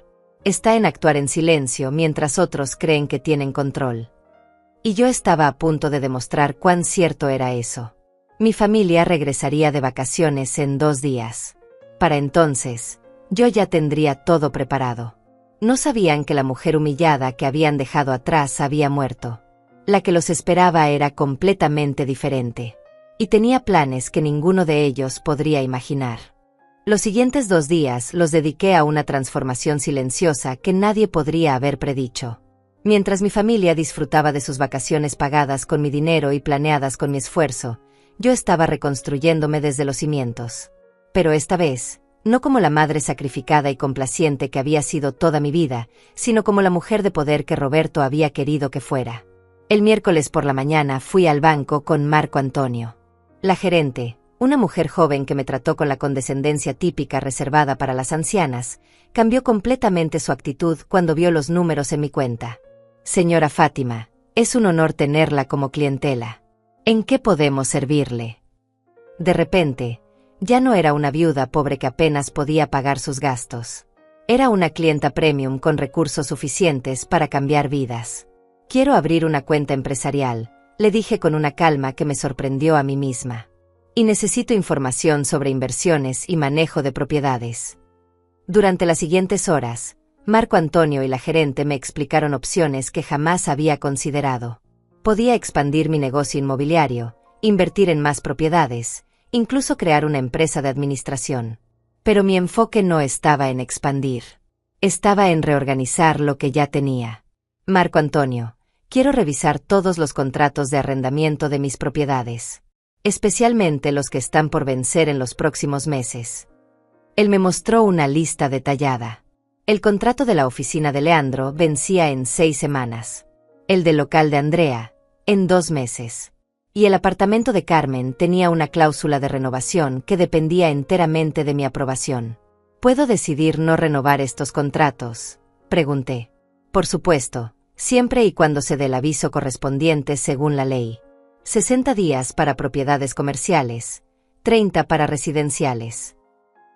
Está en actuar en silencio mientras otros creen que tienen control». Y yo estaba a punto de demostrar cuán cierto era eso. Mi familia regresaría de vacaciones en 2 días. Para entonces, yo ya tendría todo preparado. No sabían que la mujer humillada que habían dejado atrás había muerto. La que los esperaba era completamente diferente. Y tenía planes que ninguno de ellos podría imaginar. Los siguientes 2 días los dediqué a una transformación silenciosa que nadie podría haber predicho. Mientras mi familia disfrutaba de sus vacaciones pagadas con mi dinero y planeadas con mi esfuerzo, yo estaba reconstruyéndome desde los cimientos. Pero esta vez, no como la madre sacrificada y complaciente que había sido toda mi vida, sino como la mujer de poder que Roberto había querido que fuera. El miércoles por la mañana fui al banco con Marco Antonio. La gerente, una mujer joven que me trató con la condescendencia típica reservada para las ancianas, cambió completamente su actitud cuando vio los números en mi cuenta. «Señora Fátima, es un honor tenerla como clientela. ¿En qué podemos servirle?». De repente, ya no era una viuda pobre que apenas podía pagar sus gastos. Era una clienta premium con recursos suficientes para cambiar vidas. «Quiero abrir una cuenta empresarial», le dije con una calma que me sorprendió a mí misma. «Y necesito información sobre inversiones y manejo de propiedades». Durante las siguientes horas, Marco Antonio y la gerente me explicaron opciones que jamás había considerado. Podía expandir mi negocio inmobiliario, invertir en más propiedades, incluso crear una empresa de administración. Pero mi enfoque no estaba en expandir. Estaba en reorganizar lo que ya tenía. «Marco Antonio, quiero revisar todos los contratos de arrendamiento de mis propiedades, especialmente los que están por vencer en los próximos meses». Él me mostró una lista detallada. El contrato de la oficina de Leandro vencía en 6 semanas. El del local de Andrea, en 2 meses. Y el apartamento de Carmen tenía una cláusula de renovación que dependía enteramente de mi aprobación. «¿Puedo decidir no renovar estos contratos?», pregunté. Por supuesto, siempre y cuando se dé el aviso correspondiente según la ley. 60 días para propiedades comerciales, 30 para residenciales.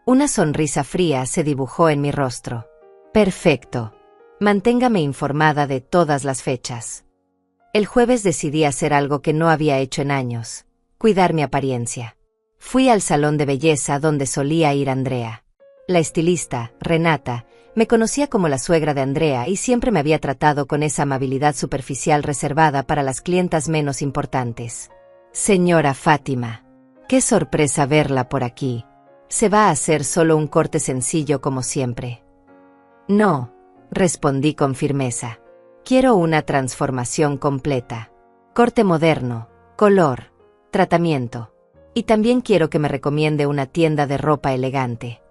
Una sonrisa fría se dibujó en mi rostro. Perfecto. Manténgame informada de todas las fechas. El jueves decidí hacer algo que no había hecho en años: cuidar mi apariencia. Fui al salón de belleza donde solía ir Andrea. La estilista, Renata, me conocía como la suegra de Andrea y siempre me había tratado con esa amabilidad superficial reservada para las clientas menos importantes. Señora Fátima, qué sorpresa verla por aquí. ¿Se va a hacer solo un corte sencillo como siempre? No, respondí con firmeza. Quiero una transformación completa. Corte moderno, color, tratamiento. Y también quiero que me recomiende una tienda de ropa elegante.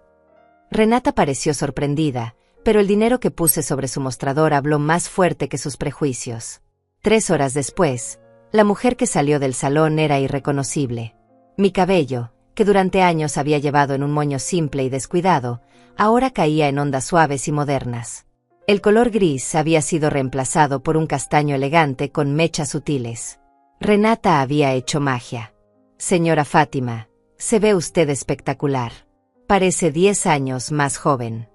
Renata pareció sorprendida, pero el dinero que puse sobre su mostrador habló más fuerte que sus prejuicios. 3 horas después, la mujer que salió del salón era irreconocible. Mi cabello, que durante años había llevado en un moño simple y descuidado, ahora caía en ondas suaves y modernas. El color gris había sido reemplazado por un castaño elegante con mechas sutiles. Renata había hecho magia. Señora Fátima, se ve usted espectacular. Parece 10 años más joven.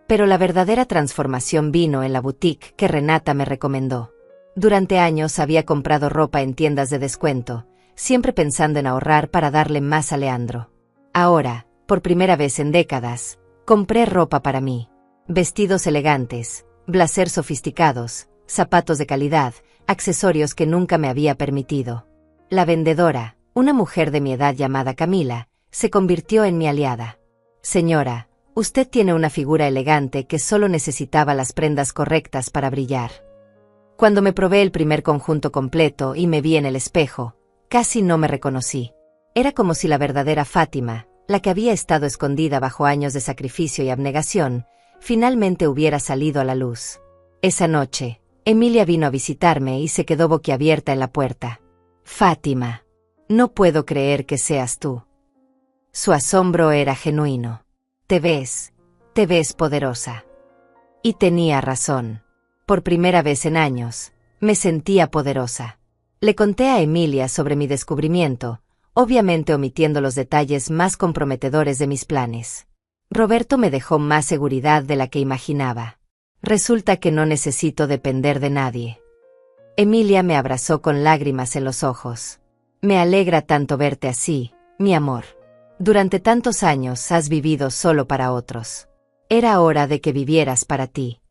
Pero la verdadera transformación vino en la boutique que Renata me recomendó. Durante años había comprado ropa en tiendas de descuento, siempre pensando en ahorrar para darle más a Leandro. Ahora, por primera vez en décadas, compré ropa para mí. Vestidos elegantes, blazers sofisticados, zapatos de calidad, accesorios que nunca me había permitido. La vendedora, una mujer de mi edad llamada Camila, se convirtió en mi aliada. Señora, usted tiene una figura elegante que solo necesitaba las prendas correctas para brillar. Cuando me probé el primer conjunto completo y me vi en el espejo, casi no me reconocí. Era como si la verdadera Fátima, la que había estado escondida bajo años de sacrificio y abnegación, finalmente hubiera salido a la luz. Esa noche, Emilia vino a visitarme y se quedó boquiabierta en la puerta. Fátima, no puedo creer que seas tú. Su asombro era genuino. Te ves poderosa. Y tenía razón. Por primera vez en años, me sentía poderosa. Le conté a Emilia sobre mi descubrimiento, obviamente omitiendo los detalles más comprometedores de mis planes. Roberto me dejó más seguridad de la que imaginaba. Resulta que no necesito depender de nadie. Emilia me abrazó con lágrimas en los ojos. Me alegra tanto verte así, mi amor. Durante tantos años has vivido solo para otros. Era hora de que vivieras para ti.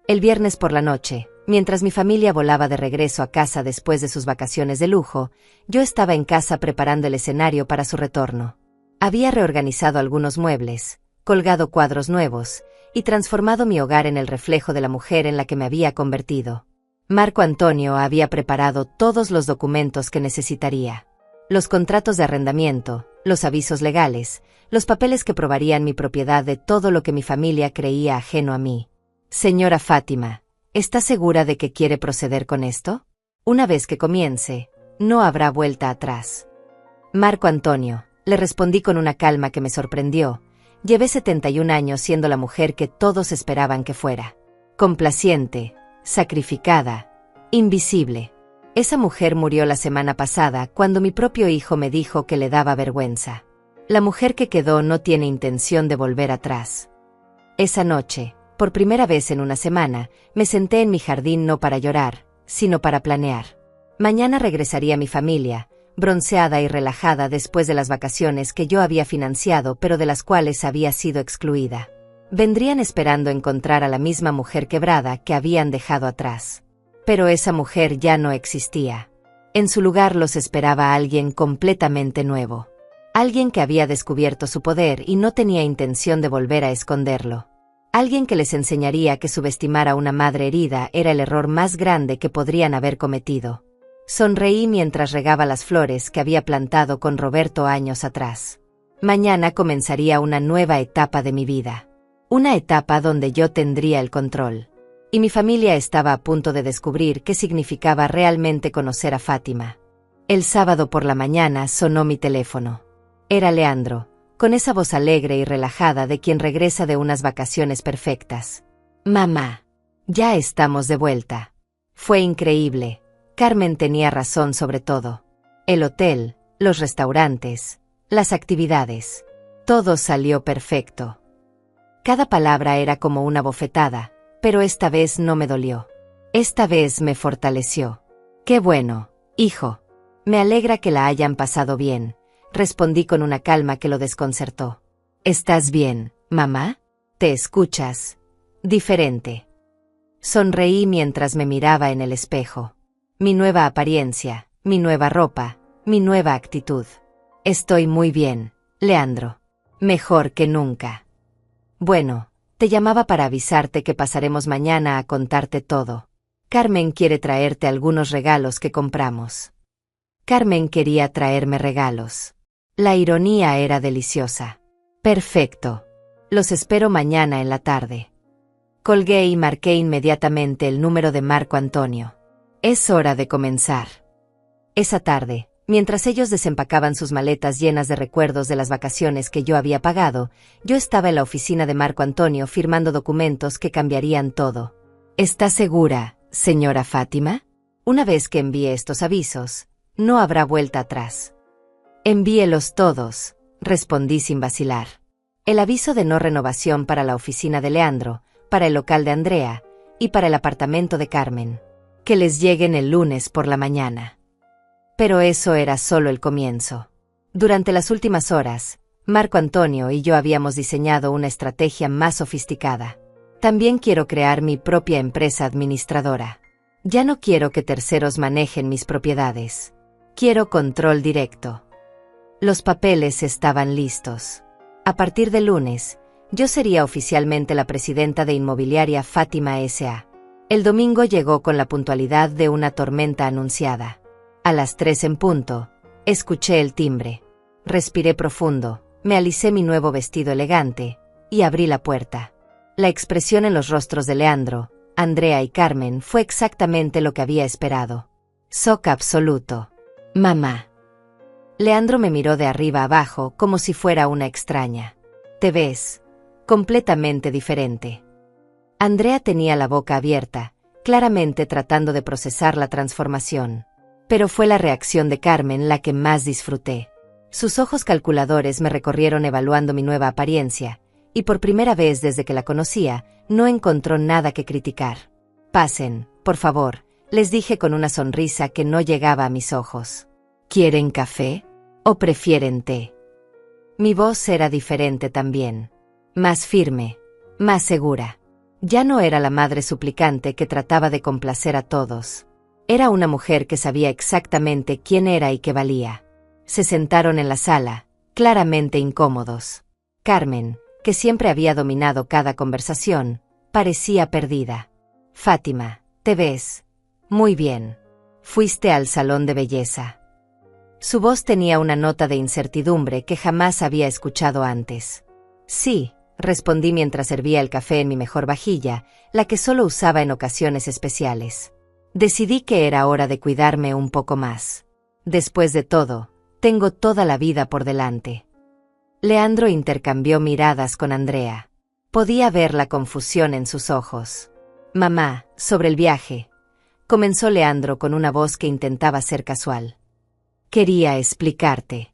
El viernes por la noche, mientras mi familia volaba de regreso a casa después de sus vacaciones de lujo, yo estaba en casa preparando el escenario para su retorno. Había reorganizado algunos muebles, colgado cuadros nuevos, y transformado mi hogar en el reflejo de la mujer en la que me había convertido. Marco Antonio había preparado todos los documentos que necesitaría. Los contratos de arrendamiento, los avisos legales, los papeles que probarían mi propiedad de todo lo que mi familia creía ajeno a mí. Señora Fátima, ¿está segura de que quiere proceder con esto? Una vez que comience, no habrá vuelta atrás. Marco Antonio, le respondí con una calma que me sorprendió. Llevé 71 años siendo la mujer que todos esperaban que fuera. Complaciente, sacrificada, invisible. Esa mujer murió la semana pasada cuando mi propio hijo me dijo que le daba vergüenza. La mujer que quedó no tiene intención de volver atrás. Esa noche, por primera vez en una semana, me senté en mi jardín no para llorar, sino para planear. Mañana regresaría mi familia, bronceada y relajada después de las vacaciones que yo había financiado pero de las cuales había sido excluida. Vendrían esperando encontrar a la misma mujer quebrada que habían dejado atrás. Pero esa mujer ya no existía. En su lugar los esperaba alguien completamente nuevo. Alguien que había descubierto su poder y no tenía intención de volver a esconderlo. Alguien que les enseñaría que subestimar a una madre herida era el error más grande que podrían haber cometido. Sonreí mientras regaba las flores que había plantado con Roberto años atrás. Mañana comenzaría una nueva etapa de mi vida. Una etapa donde yo tendría el control. Y mi familia estaba a punto de descubrir qué significaba realmente conocer a Fátima. El sábado por la mañana sonó mi teléfono. Era Leandro, con esa voz alegre y relajada de quien regresa de unas vacaciones perfectas. Mamá, Ya estamos de vuelta. Fue increíble. Carmen tenía razón sobre todo. El hotel, los restaurantes, las actividades. Todo salió perfecto. Cada palabra era como una bofetada, pero esta vez no me dolió. Esta vez me fortaleció. Qué bueno, hijo. Me alegra que la hayan pasado bien, respondí con una calma que lo desconcertó. ¿Estás bien, mamá? ¿Te escuchas diferente? Sonreí mientras me miraba en el espejo. Mi nueva apariencia, mi nueva ropa, mi nueva actitud. Estoy muy bien, Leandro. Mejor que nunca. Bueno, te llamaba para avisarte que pasaremos mañana a contarte todo. Carmen quiere traerte algunos regalos que compramos. Carmen quería traerme regalos. La ironía era deliciosa. Perfecto. Los espero mañana en la tarde. Colgué y marqué inmediatamente el número de Marco Antonio. Es hora de comenzar. Esa tarde, mientras ellos desempacaban sus maletas llenas de recuerdos de las vacaciones que yo había pagado, yo estaba en la oficina de Marco Antonio firmando documentos que cambiarían todo. ¿Está segura, señora Fátima? Una vez que envíe estos avisos, no habrá vuelta atrás. Envíelos todos, respondí sin vacilar. El aviso de no renovación para la oficina de Leandro, para el local de Andrea y para el apartamento de Carmen. Que les lleguen el lunes por la mañana. Pero eso era solo el comienzo. Durante las últimas horas, Marco Antonio y yo habíamos diseñado una estrategia más sofisticada. También quiero crear mi propia empresa administradora. Ya no quiero que terceros manejen mis propiedades. Quiero control directo. Los papeles estaban listos. A partir del lunes, yo sería oficialmente la presidenta de Inmobiliaria Fátima S.A. El domingo llegó con la puntualidad de una tormenta anunciada. A las 3 en punto, escuché el timbre. Respiré profundo, me alicé mi nuevo vestido elegante, y abrí la puerta. La expresión en los rostros de Leandro, Andrea y Carmen fue exactamente lo que había esperado. Shock absoluto. Mamá. Leandro me miró de arriba abajo como si fuera una extraña. Te ves completamente diferente. Andrea tenía la boca abierta, claramente tratando de procesar la transformación. Pero fue la reacción de Carmen la que más disfruté. Sus ojos calculadores me recorrieron evaluando mi nueva apariencia, y por primera vez desde que la conocía, no encontró nada que criticar. Pasen, por favor, les dije con una sonrisa que no llegaba a mis ojos. ¿Quieren café? ¿O prefieren té? Mi voz era diferente también. Más firme, más segura. Ya no era la madre suplicante que trataba de complacer a todos. Era una mujer que sabía exactamente quién era y qué valía. Se sentaron en la sala, claramente incómodos. Carmen, que siempre había dominado cada conversación, parecía perdida. Fátima, te ves muy bien. Fuiste al salón de belleza. Su voz tenía una nota de incertidumbre que jamás había escuchado antes. Sí, respondí mientras servía el café en mi mejor vajilla, la que solo usaba en ocasiones especiales. Decidí que era hora de cuidarme un poco más. Después de todo, tengo toda la vida por delante. Leandro intercambió miradas con Andrea. Podía ver la confusión en sus ojos. Mamá, sobre el viaje, comenzó Leandro con una voz que intentaba ser casual. Quería explicarte.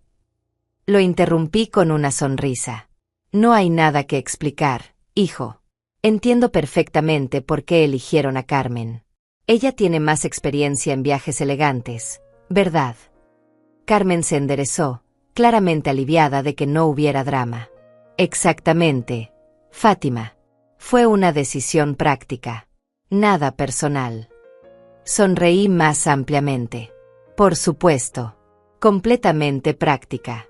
Lo interrumpí con una sonrisa. No hay nada que explicar, hijo. Entiendo perfectamente por qué eligieron a Carmen. Ella tiene más experiencia en viajes elegantes, ¿verdad? Carmen se enderezó, claramente aliviada de que no hubiera drama. Exactamente, Fátima. Fue una decisión práctica. Nada personal. Sonreí más ampliamente. Por supuesto. Completamente práctica.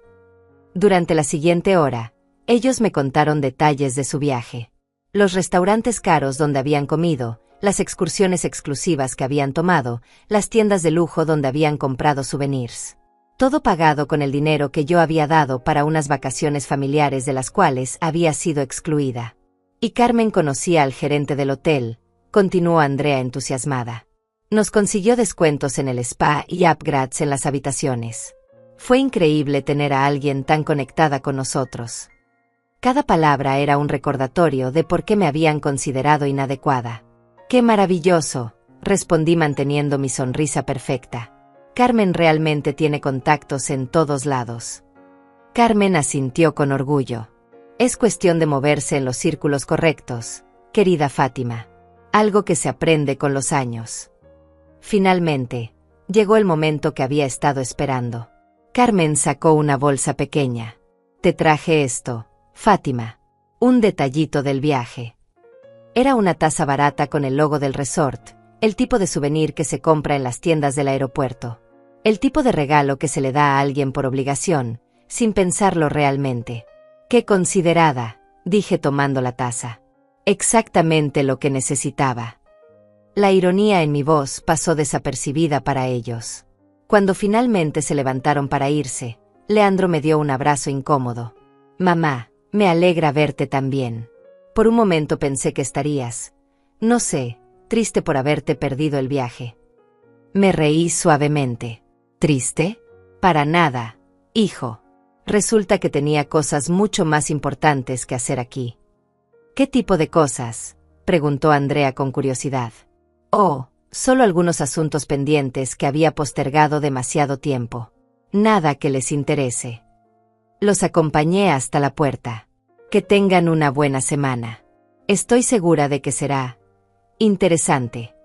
Durante la siguiente hora, ellos me contaron detalles de su viaje. Los restaurantes caros donde habían comido, las excursiones exclusivas que habían tomado, las tiendas de lujo donde habían comprado souvenirs. Todo pagado con el dinero que yo había dado para unas vacaciones familiares de las cuales había sido excluida. Y Carmen conocía al gerente del hotel, continuó Andrea entusiasmada. Nos consiguió descuentos en el spa y upgrades en las habitaciones. Fue increíble tener a alguien tan conectada con nosotros. Cada palabra era un recordatorio de por qué me habían considerado inadecuada. ¡Qué maravilloso!, respondí manteniendo mi sonrisa perfecta. Carmen realmente tiene contactos en todos lados. Carmen asintió con orgullo. Es cuestión de moverse en los círculos correctos, querida Fátima. Algo que se aprende con los años. Finalmente, llegó el momento que había estado esperando. Carmen sacó una bolsa pequeña. Te traje esto, Fátima. Un detallito del viaje. Era una taza barata con el logo del resort, el tipo de souvenir que se compra en las tiendas del aeropuerto. El tipo de regalo que se le da a alguien por obligación, sin pensarlo realmente. ¡Qué considerada!, dije tomando la taza. Exactamente lo que necesitaba. La ironía en mi voz pasó desapercibida para ellos. Cuando finalmente se levantaron para irse, Leandro me dio un abrazo incómodo. Mamá, me alegra verte también. Por un momento pensé que estarías, no sé, triste por haberte perdido el viaje. Me reí suavemente. ¿Triste? Para nada, hijo. Resulta que tenía cosas mucho más importantes que hacer aquí. ¿Qué tipo de cosas?, preguntó Andrea con curiosidad. Oh, solo algunos asuntos pendientes que había postergado demasiado tiempo. Nada que les interese. Los acompañé hasta la puerta. Que tengan una buena semana. Estoy segura de que será interesante.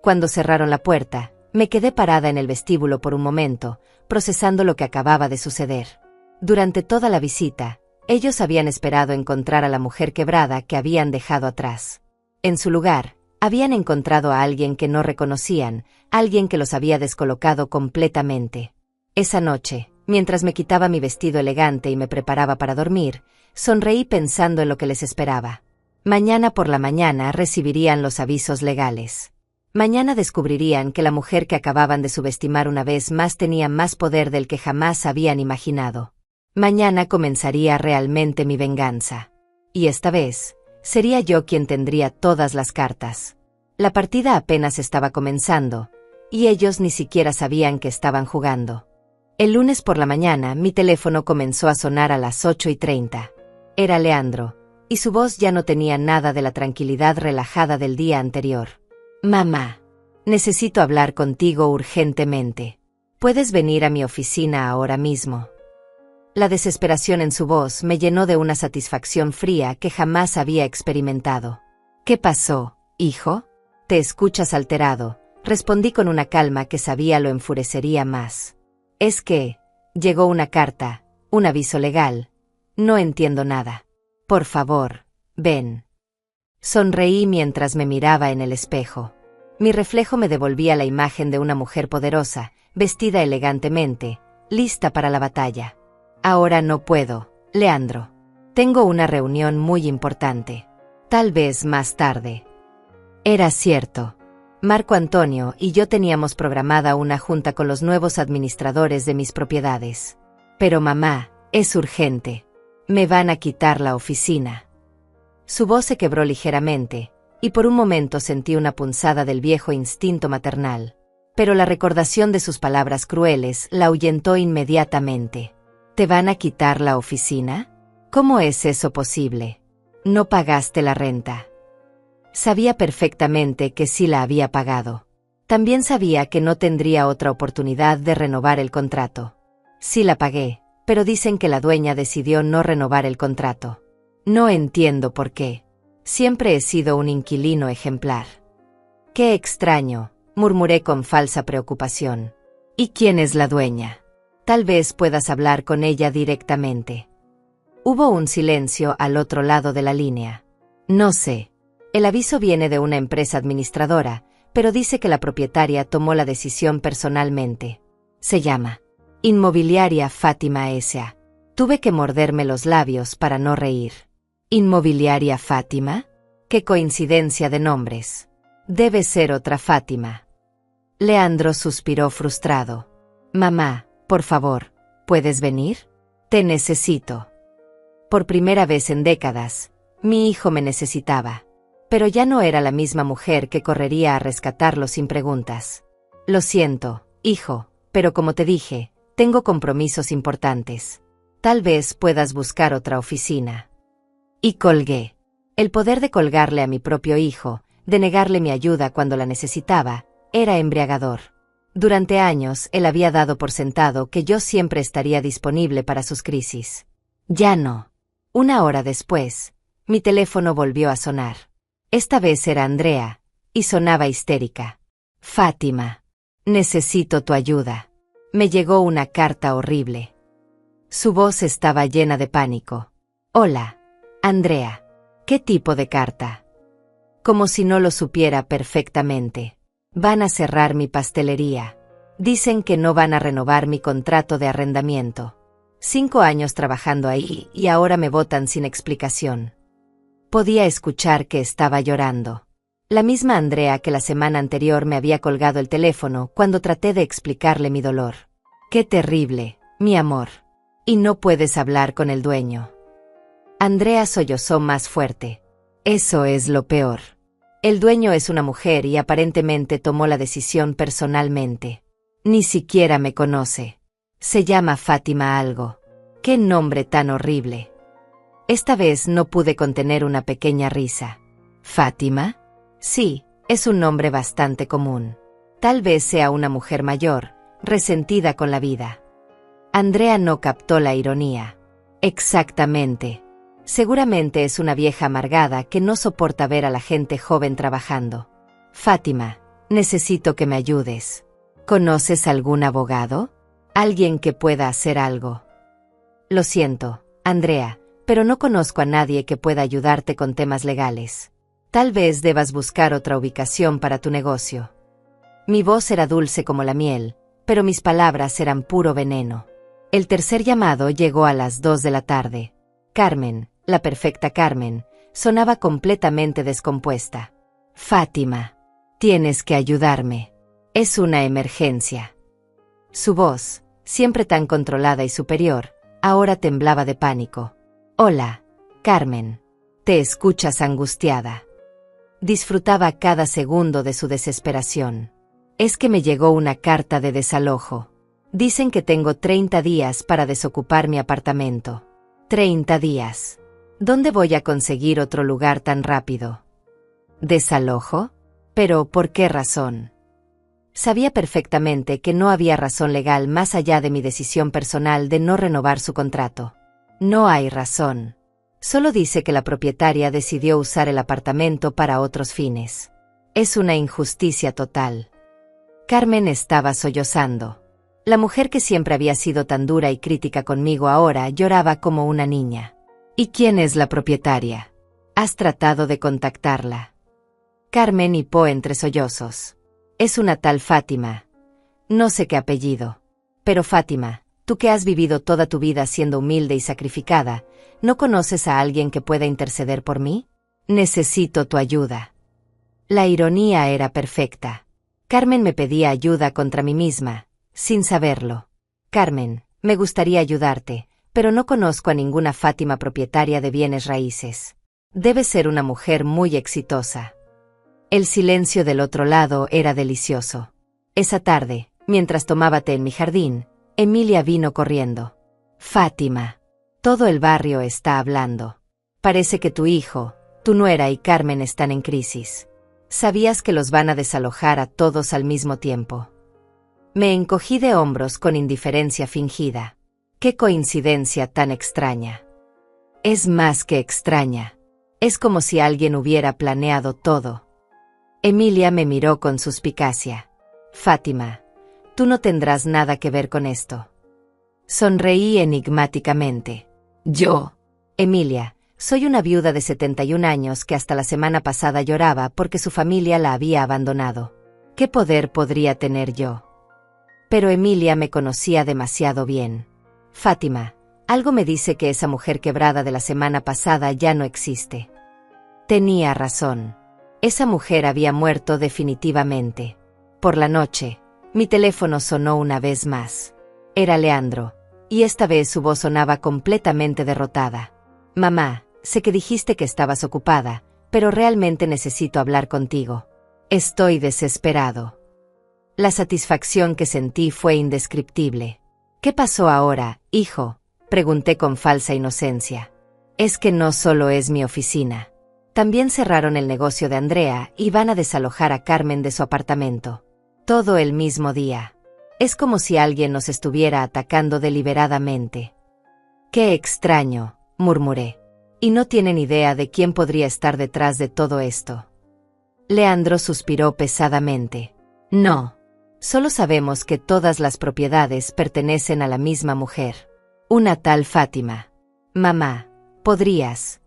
Cuando cerraron la puerta, me quedé parada en el vestíbulo por un momento, procesando lo que acababa de suceder. Durante toda la visita, ellos habían esperado encontrar a la mujer quebrada que habían dejado atrás. En su lugar, habían encontrado a alguien que no reconocían, alguien que los había descolocado completamente. Esa noche, mientras me quitaba mi vestido elegante y me preparaba para dormir, sonreí pensando en lo que les esperaba. Mañana por la mañana recibirían los avisos legales. Mañana descubrirían que la mujer que acababan de subestimar una vez más tenía más poder del que jamás habían imaginado. Mañana comenzaría realmente mi venganza. Y esta vez, sería yo quien tendría todas las cartas. La partida apenas estaba comenzando, y ellos ni siquiera sabían que estaban jugando. El lunes por la mañana mi teléfono comenzó a sonar a las 8:30. Era Leandro, y su voz ya no tenía nada de la tranquilidad relajada del día anterior. Mamá, necesito hablar contigo urgentemente. ¿Puedes venir a mi oficina ahora mismo? La desesperación en su voz me llenó de una satisfacción fría que jamás había experimentado. ¿Qué pasó, hijo? Te escuchas alterado, respondí con una calma que sabía lo enfurecería más. Es que, llegó una carta, un aviso legal. No entiendo nada. Por favor, ven. Sonreí mientras me miraba en el espejo. Mi reflejo me devolvía la imagen de una mujer poderosa, vestida elegantemente, lista para la batalla. Ahora no puedo, Leandro. Tengo una reunión muy importante. Tal vez más tarde. Era cierto. Marco Antonio y yo teníamos programada una junta con los nuevos administradores de mis propiedades. Pero mamá, es urgente. Me van a quitar la oficina. Su voz se quebró ligeramente, y por un momento sentí una punzada del viejo instinto maternal. Pero la recordación de sus palabras crueles la ahuyentó inmediatamente. ¿Te van a quitar la oficina? ¿Cómo es eso posible? No pagaste la renta. Sabía perfectamente que sí la había pagado. También sabía que no tendría otra oportunidad de renovar el contrato. Sí la pagué, pero dicen que la dueña decidió no renovar el contrato. No entiendo por qué. Siempre he sido un inquilino ejemplar. Qué extraño, murmuré con falsa preocupación. ¿Y quién es la dueña? Tal vez puedas hablar con ella directamente. Hubo un silencio al otro lado de la línea. No sé. El aviso viene de una empresa administradora, pero dice que la propietaria tomó la decisión personalmente. Se llama Inmobiliaria Fátima S.A. Tuve que morderme los labios para no reír. ¿Inmobiliaria Fátima? ¡Qué coincidencia de nombres! Debe ser otra Fátima. Leandro suspiró frustrado. Mamá, por favor, ¿puedes venir? Te necesito. Por primera vez en décadas, mi hijo me necesitaba. Pero ya no era la misma mujer que correría a rescatarlo sin preguntas. Lo siento, hijo, pero como te dije, tengo compromisos importantes. Tal vez puedas buscar otra oficina. Y colgué. El poder de colgarle a mi propio hijo de negarle mi ayuda cuando la necesitaba, era embriagador. Durante años, él había dado por sentado que yo siempre estaría disponible para sus crisis. Ya no. Una hora después, mi teléfono volvió a sonar. Esta vez era Andrea, y sonaba histérica. Fátima. Necesito tu ayuda. Me llegó una carta horrible. Su voz estaba llena de pánico. Hola, Andrea. ¿Qué tipo de carta? Como si no lo supiera perfectamente. Van a cerrar mi pastelería. Dicen que no van a renovar mi contrato de arrendamiento. 5 años trabajando ahí y ahora me botan sin explicación. Podía escuchar que estaba llorando. La misma Andrea que la semana anterior me había colgado el teléfono cuando traté de explicarle mi dolor. Qué terrible, mi amor. Y no puedes hablar con el dueño. Andrea sollozó más fuerte. Eso es lo peor. El dueño es una mujer y aparentemente tomó la decisión personalmente. Ni siquiera me conoce. Se llama Fátima algo. ¡Qué nombre tan horrible! Esta vez no pude contener una pequeña risa. ¿Fátima? Sí, es un nombre bastante común. Tal vez sea una mujer mayor, resentida con la vida. Andrea no captó la ironía. Exactamente. Seguramente es una vieja amargada que no soporta ver a la gente joven trabajando. Fátima, necesito que me ayudes. ¿Conoces algún abogado? ¿Alguien que pueda hacer algo? Lo siento, Andrea, pero no conozco a nadie que pueda ayudarte con temas legales. Tal vez debas buscar otra ubicación para tu negocio. Mi voz era dulce como la miel, pero mis palabras eran puro veneno. El tercer llamado llegó a las 2 de la tarde. Carmen, la perfecta Carmen, sonaba completamente descompuesta. Fátima, tienes que ayudarme. Es una emergencia. Su voz, siempre tan controlada y superior, ahora temblaba de pánico. Hola, Carmen. Te escuchas angustiada. Disfrutaba cada segundo de su desesperación. Es que me llegó una carta de desalojo. Dicen que tengo 30 días para desocupar mi apartamento. 30 días. ¿Dónde voy a conseguir otro lugar tan rápido? ¿Desalojo? ¿Pero por qué razón? Sabía perfectamente que no había razón legal más allá de mi decisión personal de no renovar su contrato. No hay razón. Solo dice que la propietaria decidió usar el apartamento para otros fines. Es una injusticia total. Carmen estaba sollozando. La mujer que siempre había sido tan dura y crítica conmigo ahora lloraba como una niña. ¿Y quién es la propietaria? ¿Has tratado de contactarla? Carmen hipó entre sollozos. Es una tal Fátima. No sé qué apellido. Pero Fátima, tú que has vivido toda tu vida siendo humilde y sacrificada, ¿no conoces a alguien que pueda interceder por mí? Necesito tu ayuda. La ironía era perfecta. Carmen me pedía ayuda contra mí misma, sin saberlo. Carmen, me gustaría ayudarte, pero no conozco a ninguna Fátima propietaria de bienes raíces. Debe ser una mujer muy exitosa. El silencio del otro lado era delicioso. Esa tarde, mientras tomaba té en mi jardín, Emilia vino corriendo. Fátima, todo el barrio está hablando. Parece que tu hijo, tu nuera y Carmen están en crisis. ¿Sabías que los van a desalojar a todos al mismo tiempo? Me encogí de hombros con indiferencia fingida. ¡Qué coincidencia tan extraña! Es más que extraña. Es como si alguien hubiera planeado todo. Emilia me miró con suspicacia. Fátima, tú no tendrás nada que ver con esto. Sonreí enigmáticamente. Yo. Emilia, soy una viuda de 71 años que hasta la semana pasada lloraba porque su familia la había abandonado. ¿Qué poder podría tener yo? Pero Emilia me conocía demasiado bien. Fátima, algo me dice que esa mujer quebrada de la semana pasada ya no existe. Tenía razón. Esa mujer había muerto definitivamente. Por la noche, mi teléfono sonó una vez más. Era Leandro, y esta vez su voz sonaba completamente derrotada. Mamá, sé que dijiste que estabas ocupada, pero realmente necesito hablar contigo. Estoy desesperado. La satisfacción que sentí fue indescriptible. ¿Qué pasó ahora, hijo?, pregunté con falsa inocencia. Es que no solo es mi oficina. También cerraron el negocio de Andrea y van a desalojar a Carmen de su apartamento. Todo el mismo día. Es como si alguien nos estuviera atacando deliberadamente. «Qué extraño», murmuré. «Y no tienen idea de quién podría estar detrás de todo esto». Leandro suspiró pesadamente. «No. Solo sabemos que todas las propiedades pertenecen a la misma mujer. Una tal Fátima. Mamá, ¿podrías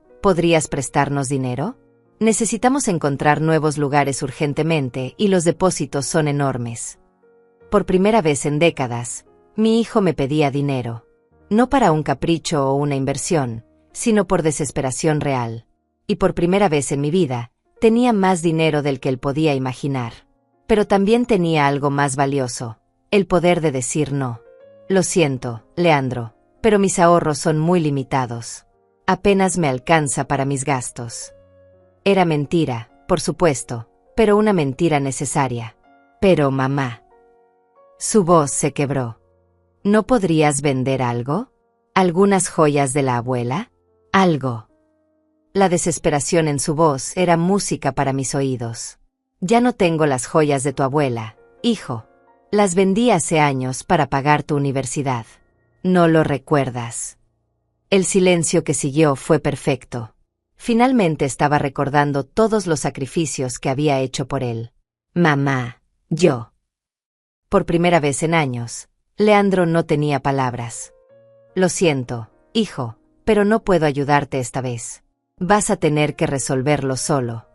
prestarnos dinero? Necesitamos encontrar nuevos lugares urgentemente y los depósitos son enormes». Por primera vez en décadas, mi hijo me pedía dinero. No para un capricho o una inversión, sino por desesperación real. Y por primera vez en mi vida, tenía más dinero del que él podía imaginar. Pero también tenía algo más valioso, el poder de decir no. «Lo siento, Leandro, pero mis ahorros son muy limitados. Apenas me alcanza para mis gastos». Era mentira, por supuesto, pero una mentira necesaria. «Pero mamá». Su voz se quebró. «¿No podrías vender algo? ¿Algunas joyas de la abuela? Algo». La desesperación en su voz era música para mis oídos. «Ya no tengo las joyas de tu abuela, hijo. Las vendí hace años para pagar tu universidad. ¿No lo recuerdas?». El silencio que siguió fue perfecto. Finalmente estaba recordando todos los sacrificios que había hecho por él. «Mamá, yo». Por primera vez en años, Leandro no tenía palabras. «Lo siento, hijo, pero no puedo ayudarte esta vez. Vas a tener que resolverlo solo».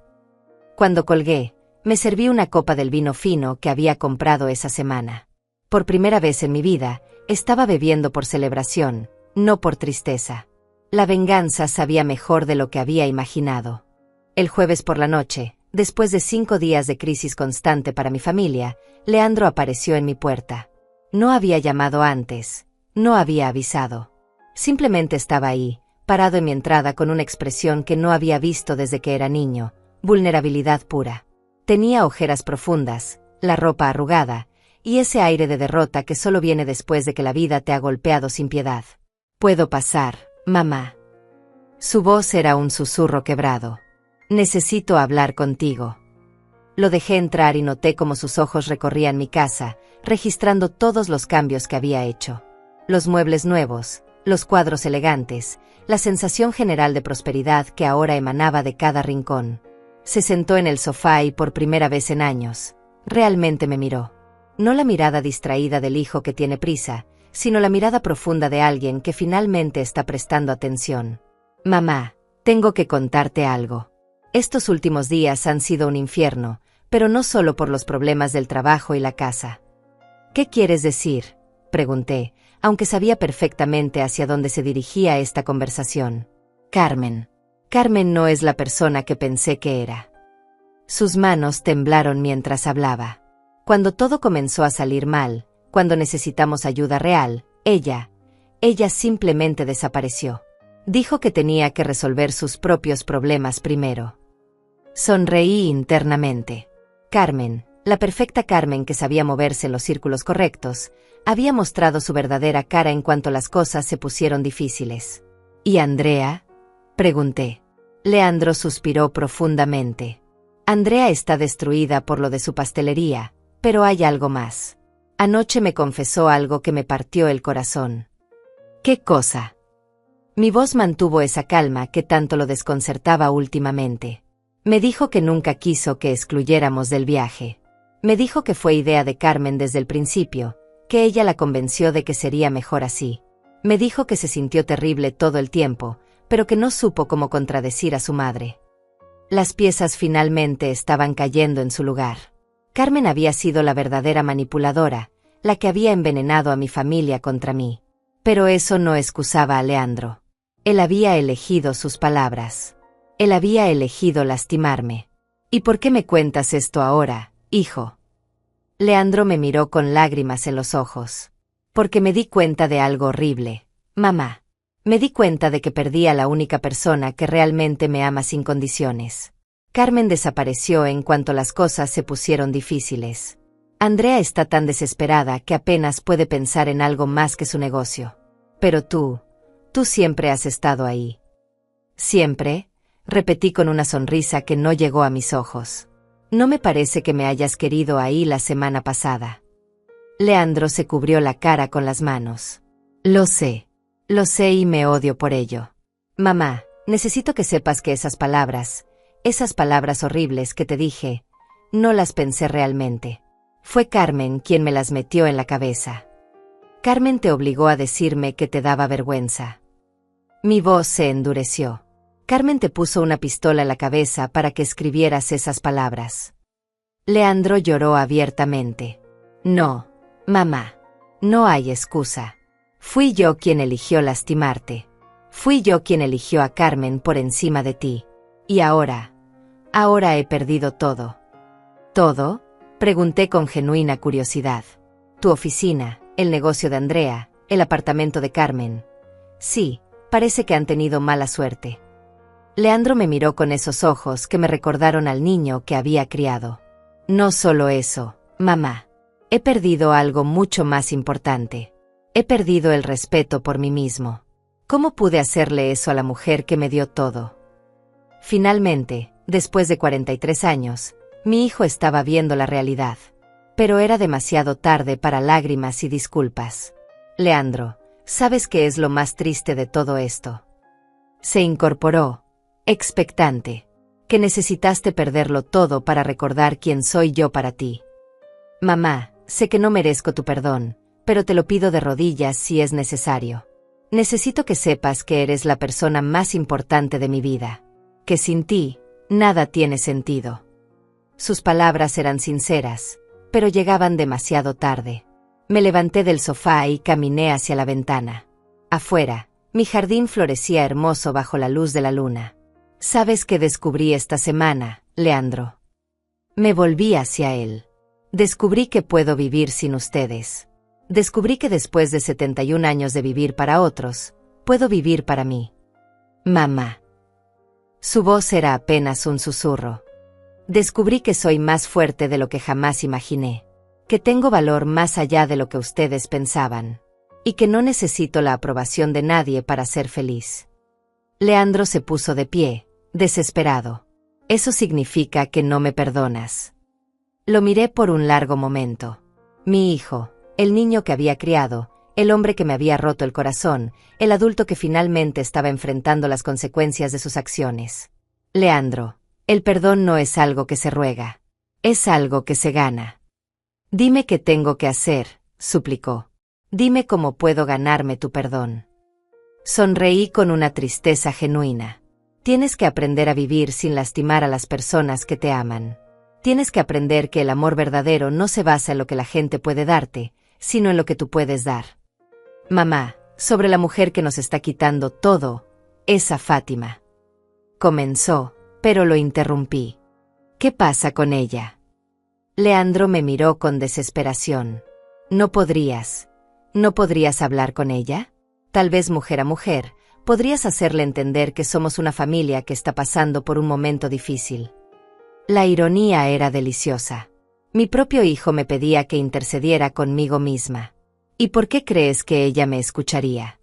Cuando colgué, me serví una copa del vino fino que había comprado esa semana. Por primera vez en mi vida, estaba bebiendo por celebración, no por tristeza. La venganza sabía mejor de lo que había imaginado. El jueves por la noche, después de 5 días de crisis constante para mi familia, Leandro apareció en mi puerta. No había llamado antes, no había avisado. Simplemente estaba ahí, parado en mi entrada con una expresión que no había visto desde que era niño, vulnerabilidad pura. Tenía ojeras profundas, la ropa arrugada, y ese aire de derrota que solo viene después de que la vida te ha golpeado sin piedad. «¿Puedo pasar, mamá?». Su voz era un susurro quebrado. «Necesito hablar contigo». Lo dejé entrar y noté cómo sus ojos recorrían mi casa, registrando todos los cambios que había hecho. Los muebles nuevos, los cuadros elegantes, la sensación general de prosperidad que ahora emanaba de cada rincón. Se sentó en el sofá y por primera vez en años, realmente me miró. No la mirada distraída del hijo que tiene prisa, sino la mirada profunda de alguien que finalmente está prestando atención. «Mamá, tengo que contarte algo. Estos últimos días han sido un infierno, pero no solo por los problemas del trabajo y la casa». «¿Qué quieres decir?», pregunté, aunque sabía perfectamente hacia dónde se dirigía esta conversación. «Carmen. Carmen no es la persona que pensé que era». Sus manos temblaron mientras hablaba. «Cuando todo comenzó a salir mal, cuando necesitamos ayuda real, ella simplemente desapareció. Dijo que tenía que resolver sus propios problemas primero». Sonreí internamente. Carmen, la perfecta Carmen que sabía moverse en los círculos correctos, había mostrado su verdadera cara en cuanto las cosas se pusieron difíciles. «¿Y Andrea?», pregunté. Leandro suspiró profundamente. «Andrea está destruida por lo de su pastelería, pero hay algo más. Anoche me confesó algo que me partió el corazón». «¿Qué cosa?». Mi voz mantuvo esa calma que tanto lo desconcertaba últimamente. Me dijo que nunca quiso que excluyéramos del viaje. Me dijo que fue idea de Carmen desde el principio, que ella la convenció de que sería mejor así. Me dijo que se sintió terrible todo el tiempo, pero que no supo cómo contradecir a su madre. Las piezas finalmente estaban cayendo en su lugar. Carmen había sido la verdadera manipuladora, la que había envenenado a mi familia contra mí. Pero eso no excusaba a Leandro. Él había elegido sus palabras. Él había elegido lastimarme. «¿Y por qué me cuentas esto ahora, hijo?». Leandro me miró con lágrimas en los ojos. «Porque me di cuenta de algo horrible, mamá. Me di cuenta de que perdí a la única persona que realmente me ama sin condiciones. Carmen desapareció en cuanto las cosas se pusieron difíciles. Andrea está tan desesperada que apenas puede pensar en algo más que su negocio. Pero tú siempre has estado ahí». «¿Siempre?», repetí con una sonrisa que no llegó a mis ojos. No me parece que me hayas querido ahí la semana pasada. Leandro se cubrió la cara con las manos. Lo sé y me odio por ello. Mamá, necesito que sepas que esas palabras horribles que te dije, no las pensé realmente. Fue Carmen quien me las metió en la cabeza. Carmen te obligó a decirme que te daba vergüenza. Mi voz se endureció. Carmen te puso una pistola en la cabeza para que escribieras esas palabras. Leandro lloró abiertamente. No, mamá, no hay excusa. Fui yo quien eligió lastimarte. Fui yo quien eligió a Carmen por encima de ti. Y ahora he perdido todo. ¿Todo? Pregunté con genuina curiosidad. Tu oficina, el negocio de Andrea, el apartamento de Carmen. Sí, parece que han tenido mala suerte. Leandro me miró con esos ojos que me recordaron al niño que había criado. No solo eso, mamá. He perdido algo mucho más importante. He perdido el respeto por mí mismo. ¿Cómo pude hacerle eso a la mujer que me dio todo? Finalmente, después de 43 años, mi hijo estaba viendo la realidad. Pero era demasiado tarde para lágrimas y disculpas. Leandro, ¿sabes qué es lo más triste de todo esto? Se incorporó, expectante, que necesitaste perderlo todo para recordar quién soy yo para ti. Mamá, sé que no merezco tu perdón, pero te lo pido de rodillas si es necesario. Necesito que sepas que eres la persona más importante de mi vida, que sin ti, nada tiene sentido. Sus palabras eran sinceras, pero llegaban demasiado tarde. Me levanté del sofá y caminé hacia la ventana. Afuera, mi jardín florecía hermoso bajo la luz de la luna. ¿Sabes qué descubrí esta semana, Leandro? Me volví hacia él. Descubrí que puedo vivir sin ustedes. Descubrí que después de 71 años de vivir para otros, puedo vivir para mí. Mamá. Su voz era apenas un susurro. Descubrí que soy más fuerte de lo que jamás imaginé, que tengo valor más allá de lo que ustedes pensaban, y que no necesito la aprobación de nadie para ser feliz. Leandro se puso de pie, desesperado. Eso significa que no me perdonas. Lo miré por un largo momento. Mi hijo, el niño que había criado, el hombre que me había roto el corazón, el adulto que finalmente estaba enfrentando las consecuencias de sus acciones. Leandro, el perdón no es algo que se ruega, es algo que se gana. Dime qué tengo que hacer, suplicó. Dime cómo puedo ganarme tu perdón. Sonreí con una tristeza genuina. Tienes que aprender a vivir sin lastimar a las personas que te aman. Tienes que aprender que el amor verdadero no se basa en lo que la gente puede darte, sino en lo que tú puedes dar. Mamá, sobre la mujer que nos está quitando todo, esa Fátima. Comenzó, pero lo interrumpí. ¿Qué pasa con ella? Leandro me miró con desesperación. ¿No podrías hablar con ella? Tal vez mujer a mujer, podrías hacerle entender que somos una familia que está pasando por un momento difícil. La ironía era deliciosa. Mi propio hijo me pedía que intercediera conmigo misma. ¿Y por qué crees que ella me escucharía?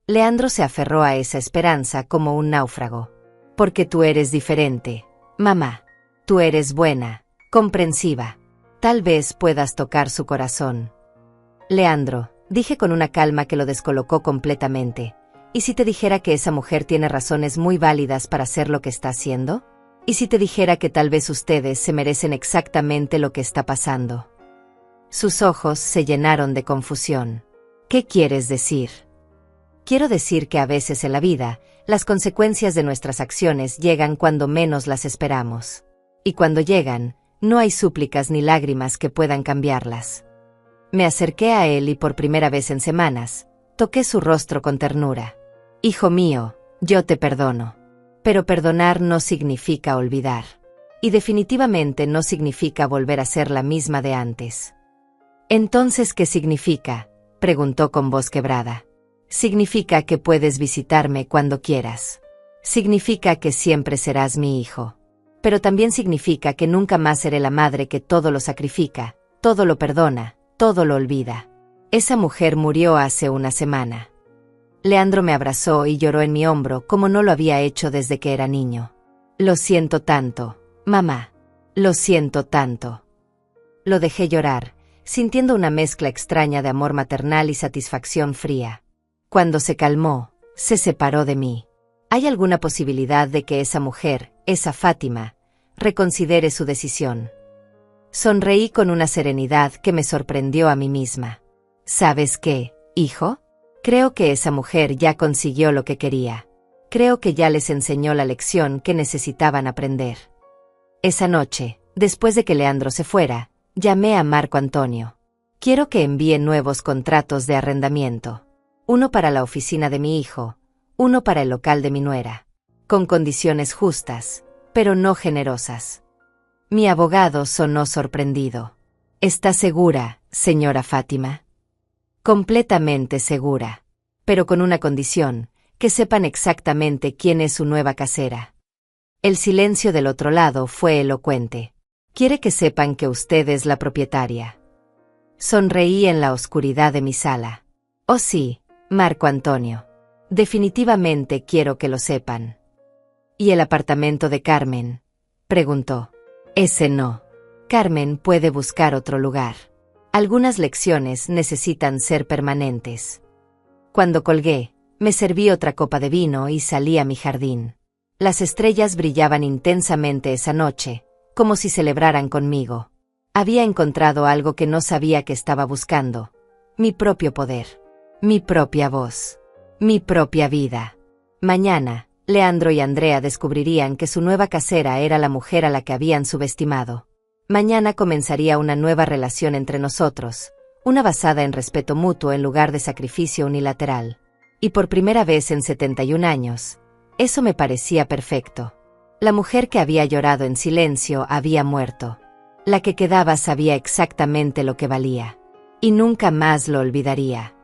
Leandro se aferró a esa esperanza como un náufrago. Porque tú eres diferente, mamá. Tú eres buena, comprensiva. Tal vez puedas tocar su corazón. Leandro, dije con una calma que lo descolocó completamente. ¿Y si te dijera que esa mujer tiene razones muy válidas para hacer lo que está haciendo? ¿Y si te dijera que tal vez ustedes se merecen exactamente lo que está pasando? Sus ojos se llenaron de confusión. ¿Qué quieres decir? Quiero decir que a veces en la vida, las consecuencias de nuestras acciones llegan cuando menos las esperamos. Y cuando llegan, no hay súplicas ni lágrimas que puedan cambiarlas. Me acerqué a él y por primera vez en semanas, toqué su rostro con ternura. Hijo mío, yo te perdono. Pero perdonar no significa olvidar. Y definitivamente no significa volver a ser la misma de antes. ¿Entonces qué significa?, preguntó con voz quebrada. Significa que puedes visitarme cuando quieras. Significa que siempre serás mi hijo. Pero también significa que nunca más seré la madre que todo lo sacrifica, todo lo perdona, todo lo olvida. Esa mujer murió hace una semana. Leandro me abrazó y lloró en mi hombro como no lo había hecho desde que era niño. Lo siento tanto, mamá. Lo siento tanto. Lo dejé llorar, sintiendo una mezcla extraña de amor maternal y satisfacción fría. Cuando se calmó, se separó de mí. ¿Hay alguna posibilidad de que esa mujer, esa Fátima, reconsidere su decisión? Sonreí con una serenidad que me sorprendió a mí misma. ¿Sabes qué, hijo? Creo que esa mujer ya consiguió lo que quería. Creo que ya les enseñó la lección que necesitaban aprender. Esa noche, después de que Leandro se fuera, llamé a Marco Antonio. Quiero que envíe nuevos contratos de arrendamiento. Uno para la oficina de mi hijo, uno para el local de mi nuera. Con condiciones justas, pero no generosas. Mi abogado sonó sorprendido. ¿Está segura, señora Fátima? Completamente segura. Pero con una condición, que sepan exactamente quién es su nueva casera. El silencio del otro lado fue elocuente. Quiere que sepan que usted es la propietaria. Sonreí en la oscuridad de mi sala. Oh sí, Marco Antonio. Definitivamente quiero que lo sepan. ¿Y el apartamento de Carmen?, preguntó. Ese no. Carmen puede buscar otro lugar. Algunas lecciones necesitan ser permanentes. Cuando colgué, me serví otra copa de vino y salí a mi jardín. Las estrellas brillaban intensamente esa noche, como si celebraran conmigo. Había encontrado algo que no sabía que estaba buscando. Mi propio poder. Mi propia voz. Mi propia vida. Mañana, Leandro y Andrea descubrirían que su nueva casera era la mujer a la que habían subestimado. Mañana comenzaría una nueva relación entre nosotros, una basada en respeto mutuo en lugar de sacrificio unilateral. Y por primera vez en 71 años, eso me parecía perfecto. La mujer que había llorado en silencio había muerto. La que quedaba sabía exactamente lo que valía. Y nunca más lo olvidaría.